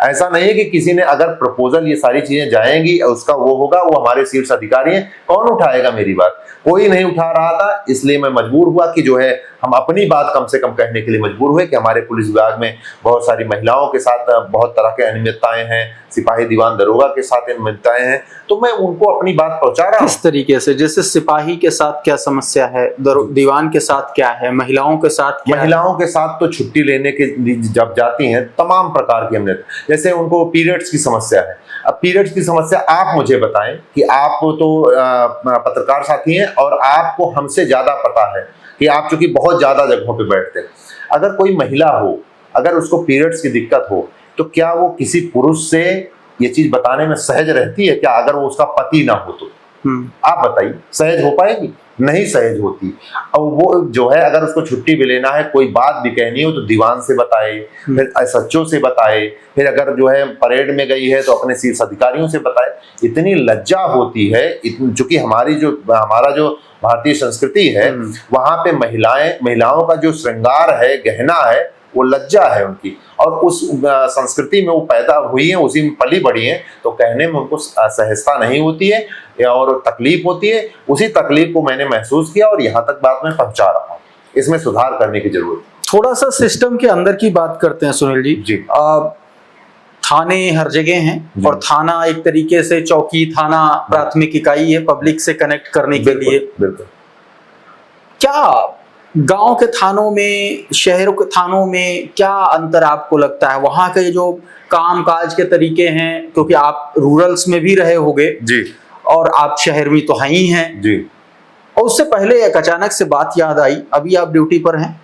B: ऐसा नहीं है कि किसी ने अगर प्रपोजल ये सारी चीजें जाएंगी उसका वो होगा, वो हमारे शीर्ष अधिकारी हैं, कौन उठाएगा मेरी बात? कोई नहीं उठा रहा था, इसलिए मैं मजबूर हुआ कि जो है हम अपनी बात कम से कम कहने के लिए मजबूर हुए कि हमारे पुलिस विभाग में बहुत सारी महिलाओं के साथ बहुत तरह के अनियमितताएं हैं, सिपाही दीवान दरोगा के साथ अनियमितताएं हैं, तो मैं उनको अपनी बात पहुंचा रहा हूं।
A: किस तरीके से? जैसे सिपाही के साथ क्या समस्या है, दीवान के साथ क्या है, महिलाओं के साथ क्या
B: महिलाओं के साथ तो छुट्टी लेने के जब जाती हैं तमाम प्रकार की अनियमित, जैसे उनको पीरियड्स की समस्या है। अब पीरियड्स की समस्या आप मुझे बताएं कि आप तो पत्रकार साथी हैं और आपको हमसे ज्यादा पता है कि आप चूंकि बहुत ज्यादा जगहों पे बैठते हैं। अगर कोई महिला हो, अगर उसको पीरियड्स की दिक्कत हो, तो क्या वो किसी पुरुष से ये चीज बताने में सहज रहती है क्या? अगर वो उसका पति ना हो तो आप बताइए, सहज हो पाएगी? नहीं सहज होती। अब वो जो है, अगर उसको छुट्टी भी लेना है, कोई बात भी कहनी हो तो दीवान से बताए, फिर एसएचओ से बताए, फिर अगर जो है परेड में गई है तो अपने शीर्ष अधिकारियों से बताए। इतनी लज्जा होती है, चूंकि हमारा जो भारतीय संस्कृति है, वहां पे महिलाओं का जो श्रृंगार है, गहना है, वो लज्जा है उनकी, और उस संस्कृति में वो पैदा हुई है, उसी में पली बढ़ी है, तो कहने में उनको सहजता नहीं होती है और तकलीफ होती है। उसी तकलीफ को मैंने महसूस किया और यहाँ तक बात मैं पहुंचा रहा हूँ। इसमें सुधार करने की जरूरत है।
A: थोड़ा सा सिस्टम के अंदर की बात करते हैं सुनील जी। थाने हर जगह हैं और थाना एक तरीके से चौकी, थाना प्राथमिक इकाई है पब्लिक से कनेक्ट करने के लिए।
B: बिल्कुल।
A: क्या गांव के थानों में, शहरों के थानों में क्या अंतर आपको लगता है? वहां के जो काम काज के तरीके हैं, क्योंकि आप रूरल्स में भी रहे होंगे
B: जी, और
A: आप शहर में तो हैं ही हैं
B: जी।
A: और उससे पहले एक अचानक से बात याद आई, अभी आप ड्यूटी पर हैं?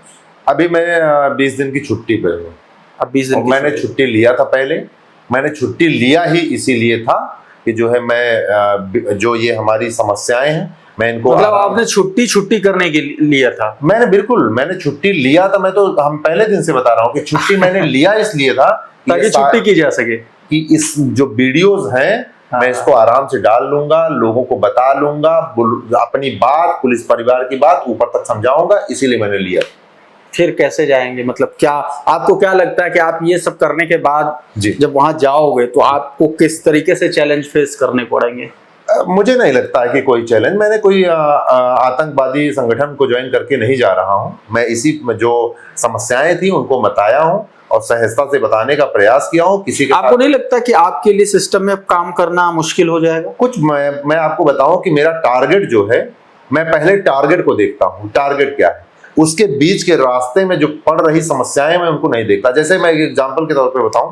B: अभी मैं 20 दिन की छुट्टी पर हूँ।
A: अब 20 दिन
B: मैंने छुट्टी लिया था पहले। मैंने छुट्टी लिया ही इसीलिए था कि जो है मैं जो ये हमारी समस्याएं हैं, मैं इनको,
A: मतलब आपने छुट्टी करने के लिया था?
B: मैंने छुट्टी लिया था। मैं तो हम पहले दिन से बता रहा हूँ कि छुट्टी मैंने लिया इसलिए था
A: ताकि छुट्टी की जा सके,
B: कि इस जो वीडियोस हैं मैं इसको आराम से डाल लूंगा, लोगों को बता लूंगा, अपनी बात, पुलिस परिवार की बात ऊपर तक समझाऊंगा, इसीलिए मैंने लिया।
A: फिर कैसे जाएंगे? मतलब क्या आपको क्या लगता है कि आप ये सब करने के बाद जब वहां जाओगे तो आपको किस तरीके से चैलेंज फेस करने पड़ेंगे?
B: मुझे नहीं लगता है कि कोई चैलेंज, मैंने कोई आतंकवादी संगठन को ज्वाइन करके नहीं जा रहा हूं। मैं इसी जो समस्याएं थी उनको बताया हूं और सहजता से बताने का प्रयास किया हूं। किसी के
A: आपको नहीं लगता कि आपके लिए सिस्टम में काम करना मुश्किल हो जाएगा?
B: कुछ मैं आपको बताऊं कि मेरा टारगेट जो है, मैं पहले टारगेट को देखता हूं, टारगेट क्या है, उसके बीच के रास्ते में जो पड़ रही समस्याएं मैं उनको नहीं देखता। जैसे मैं एग्जाम्पल के तौर पर बताऊं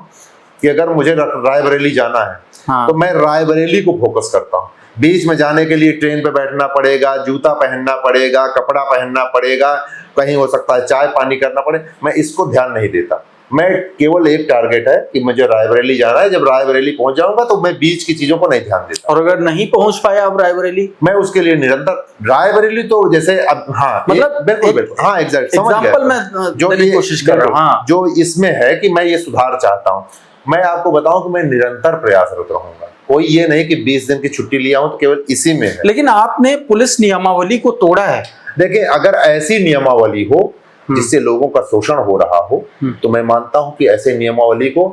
B: कि अगर मुझे रायबरेली जाना है, तो मैं रायबरेली को फोकस करता हूँ। बीच में जाने के लिए ट्रेन पे बैठना पड़ेगा, जूता पहनना पड़ेगा, कपड़ा पहनना पड़ेगा, कहीं हो सकता है चाय पानी करना पड़े, मैं इसको ध्यान नहीं देता। मैं केवल एक टारगेट है कि मुझे रायबरेली जाना है, जब रायबरेली पहुंच जाऊंगा तो मैं बीच की चीजों को नहीं ध्यान देता।
A: और अगर नहीं पहुंच पाया आप रायबरेली,
B: मैं उसके लिए निरंतर रायबरेली तो जैसे अब
A: मतलब
B: बिल्कुल हाँ एग्जैक्ट
A: एग्जांपल मैं जो ये कोशिश कर रहा हूँ,
B: जो इसमें है कि मैं ये सुधार चाहता हूँ। मैं आपको बताऊं कि मैं निरंतर प्रयासरत रहूंगा। कोई ये नहीं कि 20 दिन की छुट्टी लिया हूं तो केवल इसी में है।
A: लेकिन आपने पुलिस नियमावली को तोड़ा है।
B: देखिए, अगर ऐसी नियमावली हो जिससे लोगों का शोषण हो रहा हो तो मैं मानता हूं कि ऐसे नियमावली को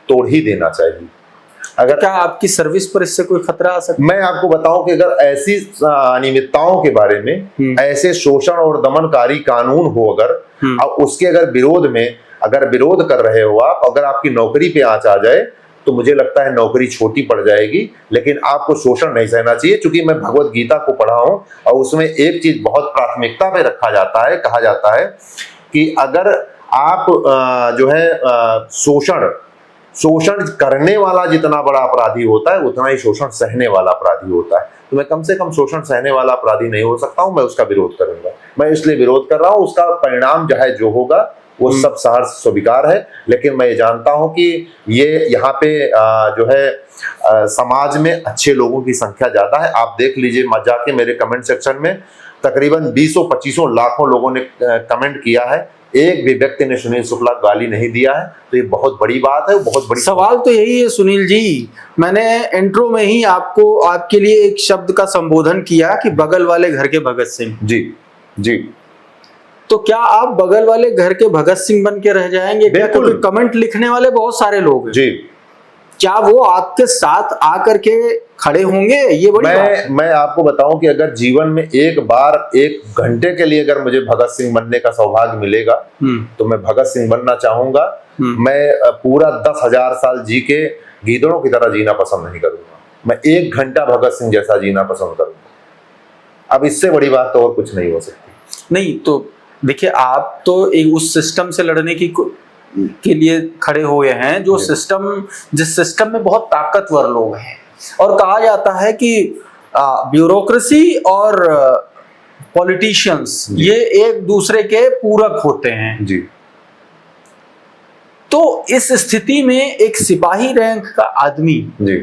B: तोड़ ही देना चाहिए।
A: अगर क्या आपकी सर्विस पर इससे कोई खतरा आ सकता है?
B: मैं आपको बताऊं कि अगर ऐसी अनियमितताओं के बारे में, ऐसे शोषण और दमनकारी कानून हो, अगर उसके अगर विरोध में अगर विरोध कर रहे हो आप, अगर आपकी नौकरी पे आंच आ जाए तो मुझे लगता है नौकरी छोटी पड़ जाएगी। लेकिन आपको शोषण नहीं सहना चाहिए, क्योंकि मैं भगवत गीता को पढ़ा हूं और उसमें एक चीज बहुत प्राथमिकता पे रखा जाता है, कहा जाता है कि अगर आप जो है शोषण करने वाला जितना बड़ा अपराधी होता है उतना ही शोषण सहने वाला अपराधी होता है। तो मैं कम से कम शोषण सहने वाला अपराधी नहीं हो सकता हूं, मैं उसका विरोध करूंगा। मैं इसलिए विरोध कर रहा हूं, उसका परिणाम चाहे जो होगा वो सब सहर्ष स्वीकार है, लेकिन मैं ये जानता हूं कि ये यहाँ पे जो है समाज में अच्छे लोगों की संख्या ज्यादा है। आप देख लीजिए जाके मेरे कमेंट सेक्शन में तकरीबन 20-25 लाखों लोगों ने कमेंट किया है, एक भी व्यक्ति ने सुनील शुक्ला को गाली नहीं दिया है। तो ये बहुत बड़ी बात है, बहुत बड़ी
A: सवाल तो यही है सुनील जी, मैंने इंट्रो में ही आपको आपके लिए एक शब्द का संबोधन किया कि बगल वाले घर के भगत सिंह।
B: जी जी,
A: तो क्या आप बगल वाले घर के भगत सिंह बन के रह जाएंगे? क्या क्योंकि कमेंट लिखने वाले बहुत सारे लोग हैं
B: जी,
A: क्या वो आपके साथ आकर के खड़े होंगे? ये बड़ी बात है।
B: मैं आपको बताऊं कि अगर जीवन में एक बार 1 घंटे के लिए अगर मुझे भगत सिंह बनने का सौभाग्य मिलेगा तो मैं भगत सिंह बनना चाहूंगा। मैं पूरा 10,000 साल जी के गीदड़ों की तरह जीना पसंद नहीं करूंगा, मैं 1 घंटा भगत सिंह जैसा जीना पसंद करूंगा। अब इससे बड़ी बात तो और कुछ नहीं हो सकती।
A: नहीं तो देखिए, आप तो एक उस सिस्टम से लड़ने के लिए खड़े हुए हैं जो जिस सिस्टम में बहुत ताकतवर लोग हैं, और कहा जाता है कि ब्यूरोक्रेसी और पॉलिटिशियंस ये एक दूसरे के पूरक होते हैं
B: जी।
A: तो इस स्थिति में एक सिपाही रैंक का आदमी
B: जी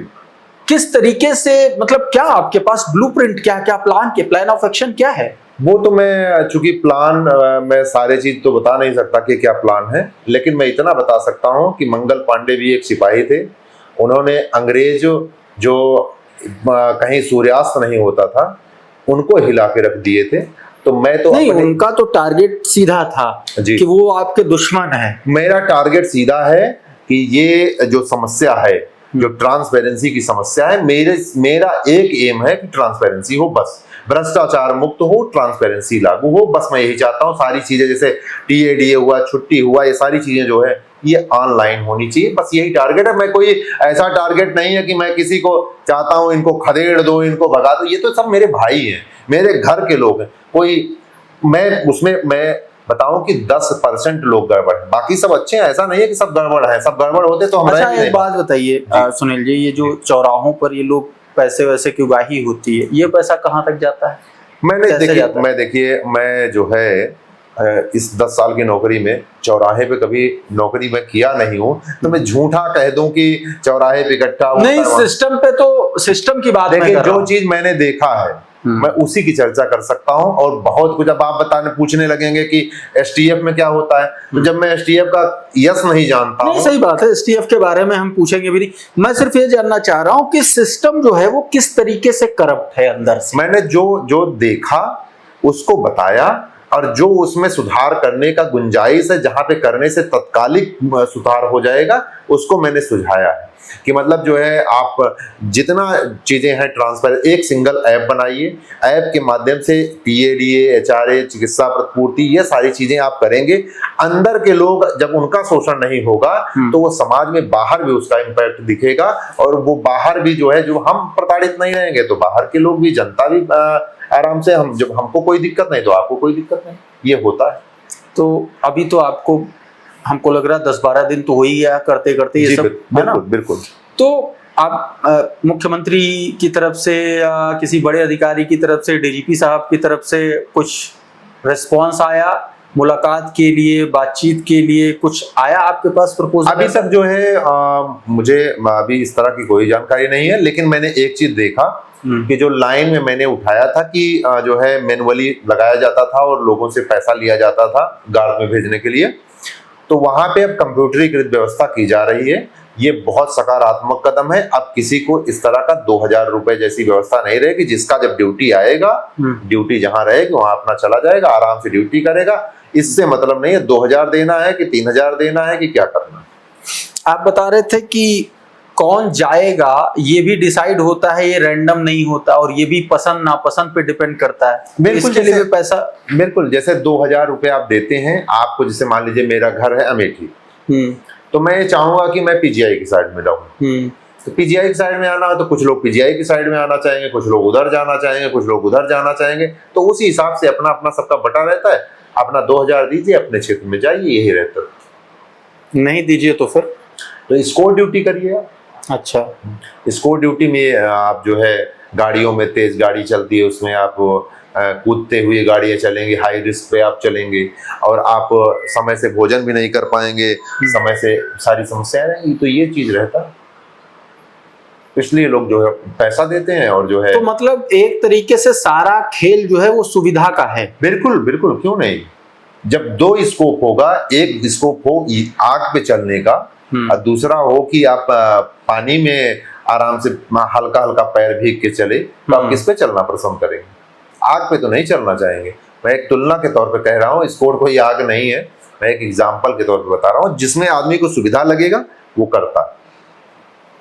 A: किस तरीके से, मतलब क्या आपके पास ब्लूप्रिंट, क्या प्लान ऑफ एक्शन क्या है?
B: वो तो मैं चूंकि प्लान मैं सारे चीज तो बता नहीं सकता कि क्या प्लान है, लेकिन मैं इतना बता सकता हूं कि मंगल पांडे भी एक सिपाही थे। उन्होंने अंग्रेज जो कहीं सूर्यास्त नहीं होता था उनको हिला के रख दिए थे। तो मैं तो
A: नहीं, उनका तो टारगेट सीधा था कि वो आपके दुश्मन है।
B: मेरा टारगेट सीधा है कि ये जो समस्या है, जो ट्रांसपेरेंसी की समस्या है, मेरा एक एम है कि ट्रांसपेरेंसी हो, बस भ्रष्टाचार मुक्त हो, ट्रांसपेरेंसी लागू हो, बस मैं यही चाहता हूँ। सारी चीजें जैसे टीएडीए हुआ, छुट्टी हुआ, ये सारी चीजें जो है ये ऑनलाइन होनी चाहिए, बस यही टारगेट है। मैं कोई ऐसा टारगेट नहीं है कि मैं किसी को चाहता हूँ इनको खदेड़ दो, इनको भगा दो। ये तो सब मेरे भाई हैं, मेरे घर के लोग हैं। मैं बताऊं कि 10% लोग गड़बड़ है, बाकी सब अच्छे हैं। ऐसा नहीं है कि सब गड़बड़ है, सब गड़बड़ होते तो हम
A: अच्छा, एक बात बताइए सुनील जी, ये जो चौराहों पर ये लोग पैसे वैसे की उगाही होती है, ये पैसा कहाँ तक जाता है?
B: मैं जो है इस 10 साल की नौकरी में चौराहे पे कभी नौकरी में किया नहीं हूँ, तो मैं झूठा कह दूं कि चौराहे पे इकट्ठा
A: नहीं, सिस्टम पे तो सिस्टम की बात
B: देखिए, जो चीज मैंने देखा है मैं उसी की चर्चा कर सकता हूं। और बहुत कुछ अब आप पूछने लगेंगे कि एसटीएफ में क्या होता है, तो जब मैं एसटीएफ का यस नहीं जानता हूं।
A: सही बात है, एसटीएफ के बारे में हम पूछेंगे भी नहीं। मैं सिर्फ ये जानना चाह रहा हूं कि सिस्टम जो है वो किस तरीके से करप्ट है अंदर से।
B: मैंने जो देखा उसको बताया, और जो उसमें सुधार करने का गुंजाइश है, जहां पे करने से तत्कालिक सुधार हो जाएगा, उसको मैंने सुझाया है। कि मतलब जो है आप जितना चीजें हैं ट्रांसपेरेंट, एक सिंगल ऐप बनाइए, ऐप के माध्यम से टीएडीए, एचआरए, चिकित्सा प्रतिपूर्ति, ये सारी चीजें आप करेंगे। अंदर के लोग जब उनका शोषण नहीं होगा तो वो समाज में बाहर भी उसका इम्पैक्ट दिखेगा, और वो बाहर भी जो है, जो हम प्रताड़ित नहीं रहेंगे तो बाहर के लोग भी, जनता भी आराम से, हम जब हमको कोई दिक्कत नहीं तो आपको कोई दिक्कत नहीं, ये होता है।
A: तो अभी तो हमको लग रहा है 10-12 दिन तो हो ही गया करते करते ये सब, है ना?
B: बिल्कुल।
A: तो आप मुख्यमंत्री की तरफ से या किसी बड़े अधिकारी की तरफ से, डीजीपी साहब की तरफ से कुछ रिस्पॉन्स आया मुलाकात के लिए, बातचीत के लिए कुछ आया आपके पास प्रपोजल?
B: अभी तक जो है मुझे अभी इस तरह की कोई जानकारी नहीं है, लेकिन मैंने एक चीज देखा कि जो लाइन में मैंने उठाया था कि जो है मैनुअली लगाया जाता था और लोगों से पैसा लिया जाता था गार्ड में भेजने के लिए, तो वहां पे अब कंप्यूटरीकृत व्यवस्था की जा रही है। ये बहुत सकारात्मक कदम है। अब किसी को इस तरह का 2,000 रुपए जैसी व्यवस्था नहीं रहेगी, जिसका जब ड्यूटी आएगा, ड्यूटी जहां रहेगी वहां अपना चला जाएगा, आराम से ड्यूटी करेगा। इससे मतलब नहीं है 2,000 देना है कि 3,000 देना है कि क्या करना।
A: आप बता रहे थे कि कौन जाएगा ये भी डिसाइड होता है, ये रैंडम नहीं होता, और ये भी पसंद नापसंद पे डिपेंड करता है।
B: बिल्कुल,
A: इसके लिए पैसा,
B: बिल्कुल, जैसे 2,000 रुपए आप देते हैं आपको, जैसे मान लीजिए मेरा घर है अमेठी, तो मैं चाहूंगा कि मैं पीजीआई की साइड में रहूं, तो पीजीआई की साइड में आना है तो कुछ लोग पीजीआई की साइड में आना चाहेंगे, कुछ लोग उधर जाना चाहेंगे, कुछ लोग उधर जाना चाहेंगे, तो उसी हिसाब से अपना अपना सबका बटा रहता है। अपना 2000 दीजिए, अपने क्षेत्र में जाइए, यही रहता।
A: नहीं दीजिए तो फिर
B: तो स्कोर ड्यूटी करिए आप।
A: अच्छा,
B: स्कोर ड्यूटी में आप जो है गाड़ियों में, तेज गाड़ी चलती है उसमें आप कूदते हुए गाड़ियाँ चलेंगे, हाई रिस्क पे आप चलेंगे, और आप समय से भोजन भी नहीं कर पाएंगे, समय से सारी समस्याएं रहेंगी, तो ये चीज रहता, इसलिए लोग जो है पैसा देते हैं और जो है।
A: तो मतलब एक तरीके से सारा खेल जो है वो सुविधा का है।
B: बिल्कुल बिल्कुल, क्यों नहीं। जब दो स्कोप होगा, एक स्कोप हो आग पे चलने का और दूसरा हो कि आप पानी में आराम से हल्का हल्का पैर भीग के चले, तो आप किस पे चलना पसंद करेंगे? आग पे तो नहीं चलना चाहेंगे। मैं एक तुलना के तौर पे कह रहा हूँ, स्कोर कोई आग नहीं है, मैं एक एग्जाम्पल के तौर पे बता रहा हूँ। जिसमें आदमी को सुविधा लगेगा वो करता,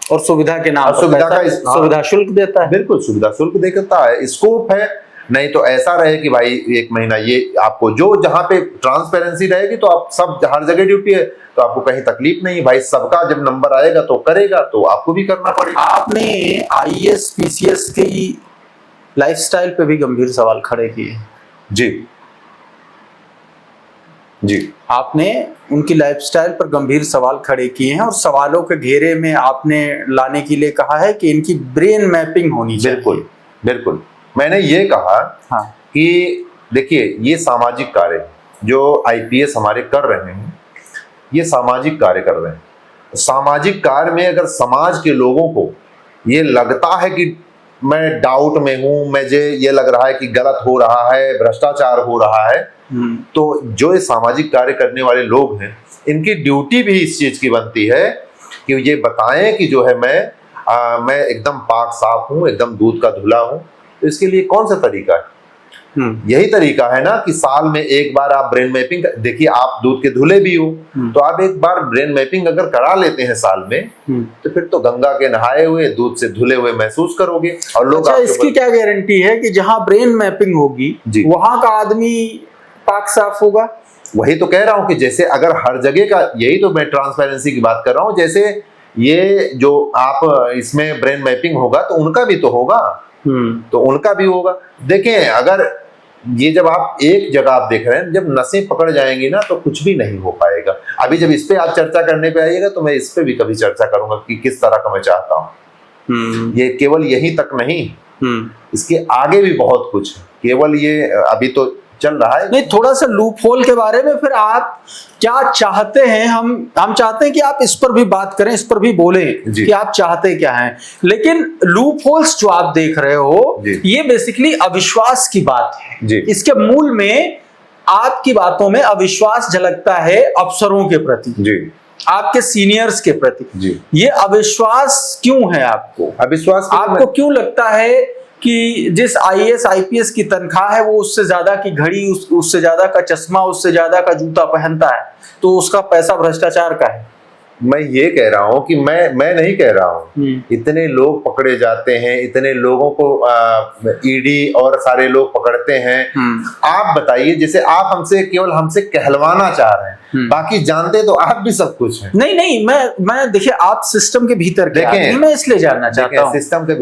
A: और सुविधा के नाम पर
B: सुविधा का
A: सुविधा शुल्क देता है।
B: बिल्कुल, सुविधा शुल्क देता है, स्कोप है। नहीं तो ऐसा रहे कि भाई 1 महीना ये आपको जो जहाँ पे ट्रांसपेरेंसी रहेगी, तो आप सब हर जगह ड्यूटी है, तो आपको कहीं तकलीफ नहीं। भाई सबका जब नंबर आएगा तो करेगा, तो आपको भी करना पड़ेगा।
A: आपने आईएएस पीसीएस की लाइफस्टाइल पे भी गंभीर सवाल खड़े किए।
B: जी जी,
A: आपने उनकी लाइफस्टाइल पर गंभीर सवाल खड़े किए हैं और सवालों के घेरे में आपने लाने के लिए कहा है कि इनकी ब्रेन मैपिंग होनी चाहिए।
B: बिल्कुल बिल्कुल, मैंने ये कहा
A: हाँ।
B: कि देखिए, ये सामाजिक कार्य जो आईपीएस हमारे कर रहे हैं, ये सामाजिक कार्य कर रहे हैं। सामाजिक कार्य में अगर समाज के लोगों को ये लगता है कि मैं डाउट में हूं, मुझे ये लग रहा है कि गलत हो रहा है, भ्रष्टाचार हो रहा है, तो जो ये सामाजिक कार्य करने वाले लोग हैं, इनकी ड्यूटी भी इस चीज की बनती है कि ये बताएं कि जो है मैं एकदम पाक साफ हूं, एकदम दूध का धुला हूं। तो इसके लिए कौन सा तरीका है? यही तरीका है ना कि साल में एक बार आप ब्रेन मैपिंग, देखिए आप दूध के धुले भी हो, तो आप एक बार ब्रेन मैपिंग अगर करा लेते हैं साल में, तो फिर तो गंगा के नहाए हुए, दूध से धुले हुए महसूस करोगे। और लोग
A: अच्छा, इसकी क्या गारंटी है कि जहां ब्रेन मैपिंग होगी वहां का आदमी पाक साफ होगा?
B: वही तो कह रहा हूं कि जैसे अगर हर जगह का, यही तो मैं ट्रांसपेरेंसी की बात कर रहा हूं, जैसे ये जो आप इसमें ब्रेन मैपिंग होगा तो उनका भी तो होगा, तो उनका भी होगा। देखें, अगर ये जब आप एक जगह आप देख रहे हैं, जब नसें पकड़ जाएंगी ना, तो कुछ भी नहीं हो पाएगा। अभी जब इस पे आप चर्चा करने पे आइएगा तो मैं इस पे भी कभी चर्चा करूंगा कि किस तरह का मैं चाहता हूँ। ये केवल यही तक नहीं, इसके आगे भी बहुत कुछ है, केवल ये अभी तो चल रहा है।
A: नहीं, थोड़ा सा लूप होल के बारे में फिर आप क्या चाहते हैं? हम चाहते हैं कि आप इस पर भी बात करें, इस पर भी बोलें कि आप चाहते क्या हैं। लेकिन लूप होल्स जो आप देख रहे हो, ये बेसिकली अविश्वास की बात है। इसके मूल में आपकी बातों में अविश्वास झलकता है अफसरों के प्रति, आपके सीनियर्स के प्रति। ये अविश्वास क्यों है आपको?
B: अविश्वास
A: आपको क्यों लगता है कि जिस आईएएस आईपीएस की तनख्वाह है वो उससे ज्यादा की घड़ी, उससे ज्यादा का चश्मा, उससे ज्यादा का जूता पहनता है, तो उसका पैसा भ्रष्टाचार का है?
B: मैं ये कह रहा हूं कि मैं नहीं कह रहा हूं, इतने लोग पकड़े जाते हैं, इतने लोगों को ईडी और सारे लोग पकड़ते हैं। आप बताइए, जैसे आप हमसे कहलवाना चाह रहे हैं, बाकी जानते तो आप भी सब कुछ हैं।
A: नहीं, मैं देखिए, आप सिस्टम के भीतर देखें, मैं इसलिए जानना चाहता हूं।
B: सिस्टम के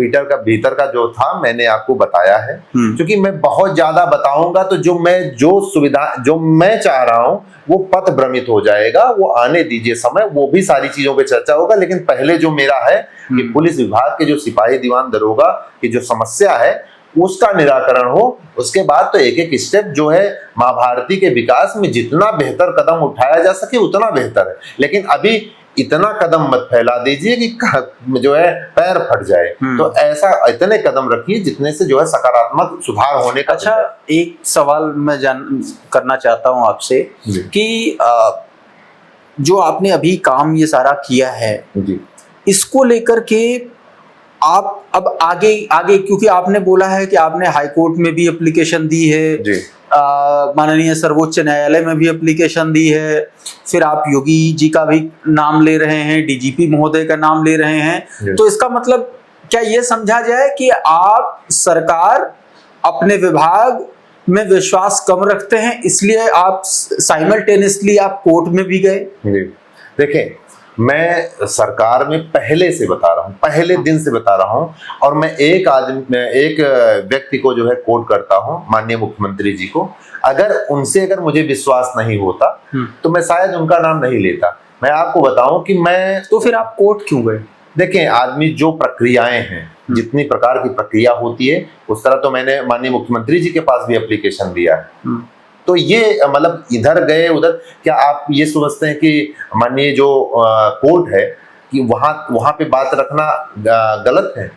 B: भीतर का जो था मैंने आपको बताया है, क्योंकि मैं बहुत ज्यादा बताऊंगा तो जो सुविधा जो मैं चाह रहा हूं वो पथ भ्रमित हो जाएगा। वो आने दीजिए समय, वो भी सारी चीजों पे चर्चा होगा। लेकिन पहले जो मेरा है कि पुलिस विभाग के जो सिपाही दीवान दरोगा की जो समस्या है उसका निराकरण हो। उसके बाद तो एक एक स्टेप जो है माँ भारती के विकास में जितना बेहतर कदम उठाया जा सके उतना बेहतर है। लेकिन अभी इतना कदम मत फैला दीजिए कि जो है पैर फट जाए। तो ऐसा इतने कदम रखिए जितने से जो है सकारात्मक सुधार होने का।
A: अच्छा, एक सवाल मैं करना चाहता हूं आपसे कि जो आपने अभी काम ये सारा किया है, इसको लेकर के आप अब आगे क्योंकि आपने बोला है कि आपने हाई कोर्ट में भी एप्लीकेशन दी है, माननीय सर्वोच्च न्यायालय में भी एप्लीकेशन दी है, फिर आप योगी जी का भी नाम ले रहे हैं, डीजीपी महोदय का नाम ले रहे हैं, तो इसका मतलब क्या ये समझा जाए कि आप सरकार अपने विभाग में विश्वास कम रखते हैं, इसलिए आप साइमल्टेनियसली आप कोर्ट में भी गए?
B: देखें, मैं सरकार में पहले से बता रहा हूँ, पहले दिन से बता रहा हूँ, और मैं एक व्यक्ति को जो है कोट करता हूँ, माननीय मुख्यमंत्री जी को। अगर मुझे विश्वास नहीं होता तो मैं शायद उनका नाम नहीं लेता। मैं आपको बताऊं कि मैं
A: तो फिर आप कोर्ट क्यों गए?
B: देखें, आदमी जो प्रक्रियाएं हैं, जितनी प्रकार की प्रक्रिया होती है, उस तरह तो मैंने माननीय मुख्यमंत्री जी के पास भी एप्लीकेशन दिया है। तो ये मतलब इधर गए उधर, क्या आप ये समझते हैं कि माननीय जो कोर्ट है कि वहां पे बात रखना गलत है?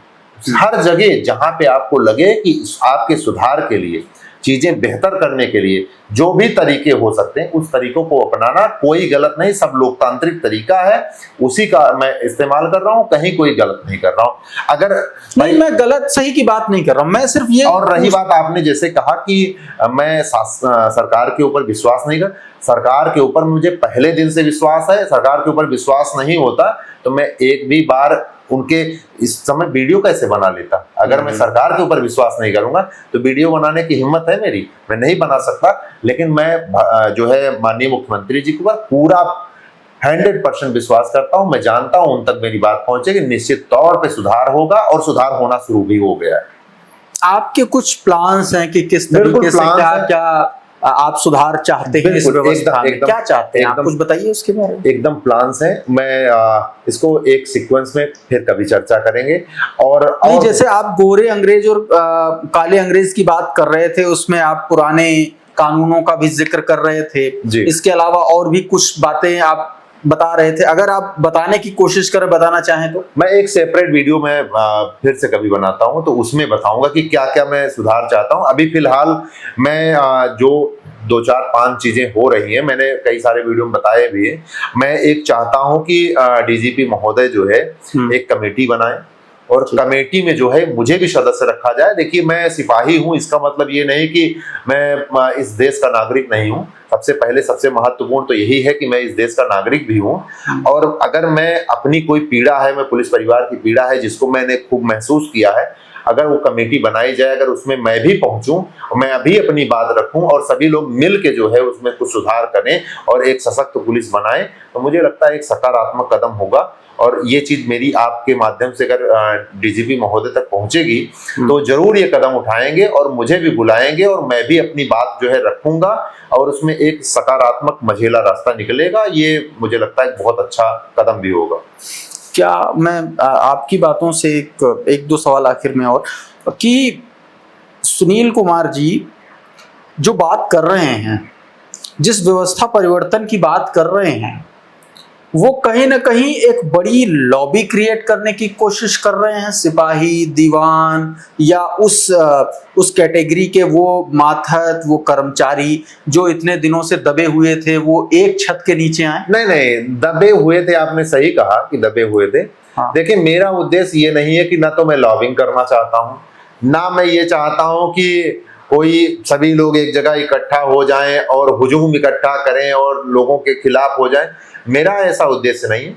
B: हर जगह जहां पे आपको लगे कि आपके सुधार के लिए, चीजें बेहतर करने के लिए जो भी तरीके हो सकते हैं, उस तरीकों को अपनाना कोई गलत नहीं, सब लोकतांत्रिक तरीका है, उसी का मैं इस्तेमाल कर रहा हूं, कहीं कोई गलत नहीं कर रहा हूं। अगर
A: नहीं, मैं गलत सही की बात नहीं कर रहा हूं, मैं सिर्फ ये।
B: और रही बात, आपने जैसे कहा कि मैं सरकार के ऊपर विश्वास नहीं कर, सरकार के ऊपर मुझे पहले दिन से विश्वास है। सरकार के ऊपर विश्वास नहीं होता तो मैं एक भी बार उनके इस समय वीडियो कैसे बना लेता? अगर मैं सरकार के ऊपर विश्वास नहीं करूंगा तो वीडियो बनाने की हिम्मत है मेरी, मैं नहीं बना सकता। लेकिन मैं जो है माननीय मुख्यमंत्री जी के ऊपर पूरा 100% विश्वास करता हूं। मैं जानता हूं उन तक मेरी बात पहुंचेगी, निश्चित तौर पे सुधार होगा, और सुधार होना शुरू भी हो गया है।
A: आपके कुछ प्लान्स हैं कि किस तरीके से क्या आप सुधार चाहते हैं इस व्यवस्था में? क्या चाहते हैं आप, कुछ बताइए उसके बारे में।
B: एकदम प्लान्स हैं। मैं इसको एक सीक्वेंस में फिर कभी चर्चा करेंगे। और
A: जैसे आप गोरे अंग्रेज और काले अंग्रेज की बात कर रहे थे, उसमें आप पुराने कानूनों का भी जिक्र कर रहे थे। इसके अलावा और भी कुछ बातें आप बता रहे थे, अगर आप बताने की कोशिश करें, बताना चाहें तो।
B: मैं एक सेपरेट वीडियो में फिर से कभी बनाता हूं तो उसमें बताऊंगा कि क्या क्या मैं सुधार चाहता हूं। अभी फिलहाल मैं जो 2 4 5 चीजें हो रही हैं, मैंने कई सारे वीडियो में बताए भी है। मैं एक चाहता हूं कि डीजीपी महोदय जो है एक कमेटी बनाए, और कमेटी में जो है मुझे भी सदस्य रखा जाए। देखिए, मैं सिपाही हूं, इसका मतलब ये नहीं कि मैं इस देश का नागरिक नहीं हूं। सबसे पहले सबसे महत्वपूर्ण तो यही है कि मैं इस देश का नागरिक भी हूं, और अगर मैं अपनी कोई पीड़ा है, मैं पुलिस परिवार की पीड़ा है जिसको मैंने खूब महसूस किया है, अगर वो कमेटी बनाई जाए, अगर उसमें मैं भी पहुंचूं, मैं अभी अपनी बात रखूं और सभी लोग मिल के जो है उसमें कुछ सुधार करें और एक सशक्त पुलिस बनाएं, तो मुझे लगता है एक सकारात्मक कदम होगा। और ये चीज मेरी आपके माध्यम से अगर डीजीपी महोदय तक पहुंचेगी तो जरूर ये कदम उठाएंगे और मुझे भी बुलाएंगे, और मैं भी अपनी बात जो है रखूंगा, और उसमें एक सकारात्मक मझेला रास्ता निकलेगा। ये मुझे लगता है बहुत अच्छा कदम भी होगा।
A: क्या मैं आपकी बातों से एक दो सवाल आखिर में और, कि सुनील कुमार जी जो बात कर रहे हैं, जिस व्यवस्था परिवर्तन की बात कर रहे हैं, वो कहीं ना कहीं एक बड़ी लॉबी क्रिएट करने की कोशिश कर रहे हैं। सिपाही, दीवान, या उस कैटेगरी के वो मातहत, वो कर्मचारी जो इतने दिनों से दबे हुए थे, वो एक छत के नीचे आए।
B: नहीं, दबे हुए थे, आपने सही कहा कि दबे हुए थे। हाँ। देखिए, मेरा उद्देश्य ये नहीं है कि ना तो मैं लॉबिंग करना चाहता हूँ, ना मैं ये चाहता हूँ कि कोई सभी लोग एक जगह इकट्ठा हो जाएं और हुजूम इकट्ठा करें और लोगों के खिलाफ हो जाएं। मेरा ऐसा उद्देश्य नहीं है।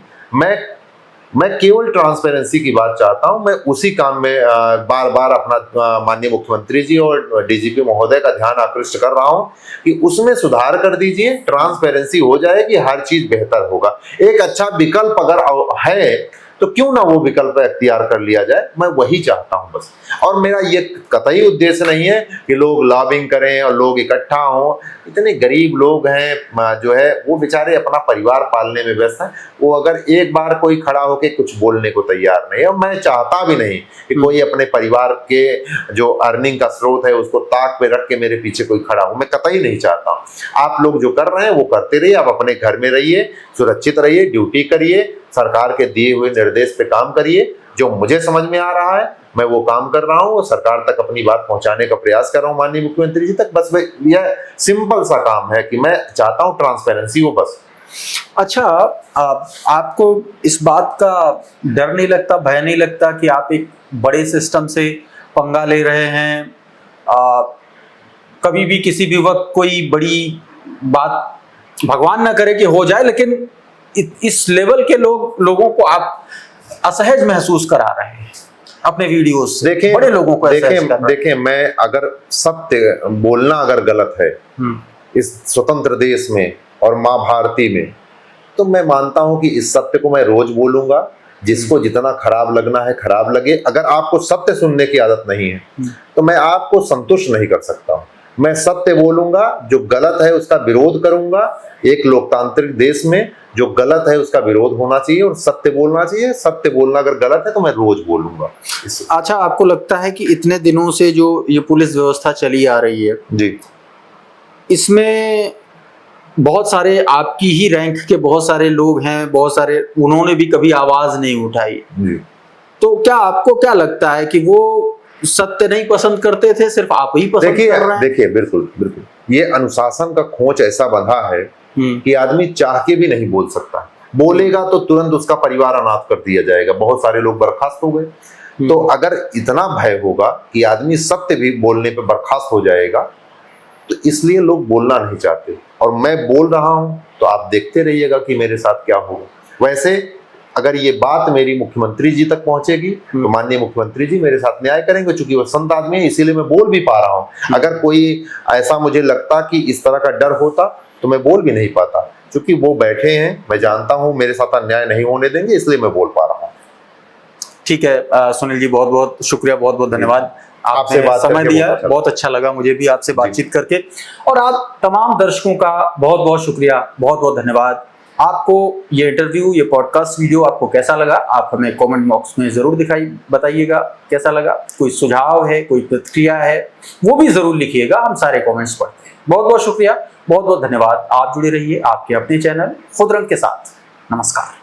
B: मैं केवल ट्रांसपेरेंसी की बात चाहता हूं। मैं उसी काम में बार बार अपना माननीय मुख्यमंत्री जी और डीजीपी महोदय का ध्यान आकृष्ट कर रहा हूं कि उसमें सुधार कर दीजिए, ट्रांसपेरेंसी हो जाए कि हर चीज बेहतर होगा। एक अच्छा विकल्प अगर है तो क्यों ना वो विकल्प इख्तियार कर लिया जाए, मैं वही चाहता हूं बस। और मेरा ये कतई उद्देश्य नहीं है कि लोग लॉबिंग करें और लोग इकट्ठा हों। इतने गरीब लोग हैं जो है वो बेचारे अपना परिवार पालने में व्यस्त हैं, वो अगर एक बार कोई खड़ा होकर कुछ बोलने को तैयार नहीं है, और मैं चाहता भी नहीं कि कोई अपने परिवार के जो अर्निंग का स्रोत है उसको ताक पे रख के मेरे पीछे कोई खड़ा हो, मैं कतई नहीं चाहता। आप लोग जो कर रहे हैं वो करते रहिए, आप अपने घर में रहिए, सुरक्षित रहिए, ड्यूटी करिए, सरकार के दिए हुए निर्देश पे काम करिए। जो मुझे समझ में आ रहा है मैं वो काम कर रहा हूँ, सरकार तक अपनी बात पहुंचाने का प्रयास कर रहा हूँ, माननीय मुख्यमंत्री जी तक। बस यह सिंपल सा काम है कि मैं चाहता हूँ ट्रांसपेरेंसी हो, बस।
A: अच्छा, आपको इस बात का डर नहीं लगता, भय नहीं लगता कि आप एक बड़े सिस्टम से पंगा ले रहे हैं? कभी भी किसी भी वक्त कोई बड़ी बात, भगवान ना करे कि हो जाए, लेकिन इस लेवल के लोगों को आप असहज महसूस करा रहे हैं अपने वीडियोस से। देखिए, बड़े लोगों को
B: देखिए, मैं अगर सत्य बोलना अगर गलत है इस स्वतंत्र देश में और माँ भारती में, तो मैं मानता हूं कि इस सत्य को मैं रोज बोलूंगा। जिसको जितना खराब लगना है खराब लगे। अगर आपको सत्य सुनने की आदत नहीं है तो मैं आपको संतुष्ट नहीं कर सकता हूं। मैं सत्य बोलूंगा, जो गलत है उसका विरोध करूंगा। एक लोकतांत्रिक देश में जो गलत है उसका विरोध होना चाहिए और सत्य बोलना चाहिए। सत्य बोलना अगर गलत है तो मैं रोज बोलूंगा।
A: अच्छा, आपको लगता है कि इतने दिनों से जो ये पुलिस व्यवस्था चली आ रही है
B: जी,
A: इसमें बहुत सारे आपकी ही रैंक के बहुत सारे लोग हैं, बहुत सारे उन्होंने भी कभी आवाज नहीं उठाई
B: जी।
A: तो क्या आपको क्या लगता है कि वो सत्य नहीं पसंद करते थे, सिर्फ आप ही पसंद कर रहे हैं?
B: देखिए, बिल्कुल बिल्कुल ये अनुशासन का खोंच ऐसा बंधा है कि आदमी चाह के भी नहीं बोल सकता। बोलेगा तो तुरंत उसका परिवार अनाथ कर दिया जाएगा। बहुत सारे लोग बर्खास्त हो गए। तो अगर इतना भय होगा कि आदमी सत्य भी बोलने पे बर्खास्त हो जाएगा तो इसलिए लोग बोलना नहीं चाहते। और मैं बोल रहा हूं तो आप देखते रहिएगा कि मेरे साथ क्या होगा। वैसे अगर ये बात मेरी मुख्यमंत्री जी तक पहुंचेगी तो माननीय मुख्यमंत्री जी मेरे साथ न्याय करेंगे, क्योंकि वो संत आदमी है, इसीलिए मैं बोल भी पा रहा हूं। अगर कोई ऐसा मुझे लगता कि इस तरह का डर होता तो मैं बोल भी नहीं पाता। क्योंकि वो बैठे हैं, मैं जानता हूं मेरे साथ अन्याय नहीं होने देंगे, इसलिए मैं बोल पा रहा हूं।
A: ठीक है सुनील जी, बहुत बहुत शुक्रिया, बहुत बहुत धन्यवाद।
B: आपसे
A: आपने
B: बात
A: समय दिया, बहुत अच्छा लगा मुझे भी आपसे बातचीत करके। और आप तमाम दर्शकों का बहुत बहुत शुक्रिया, बहुत बहुत धन्यवाद। आपको ये इंटरव्यू, ये पॉडकास्ट वीडियो आपको कैसा लगा, आप हमें कमेंट बॉक्स में जरूर बताइएगा कैसा लगा। कोई सुझाव है, कोई प्रतिक्रिया है, वो भी जरूर लिखिएगा, हम सारे कमेंट्स पढ़ते हैं। बहुत बहुत शुक्रिया, बहुत बहुत धन्यवाद। आप जुड़े रहिए आपके अपने चैनल खुद रंग के साथ। नमस्कार।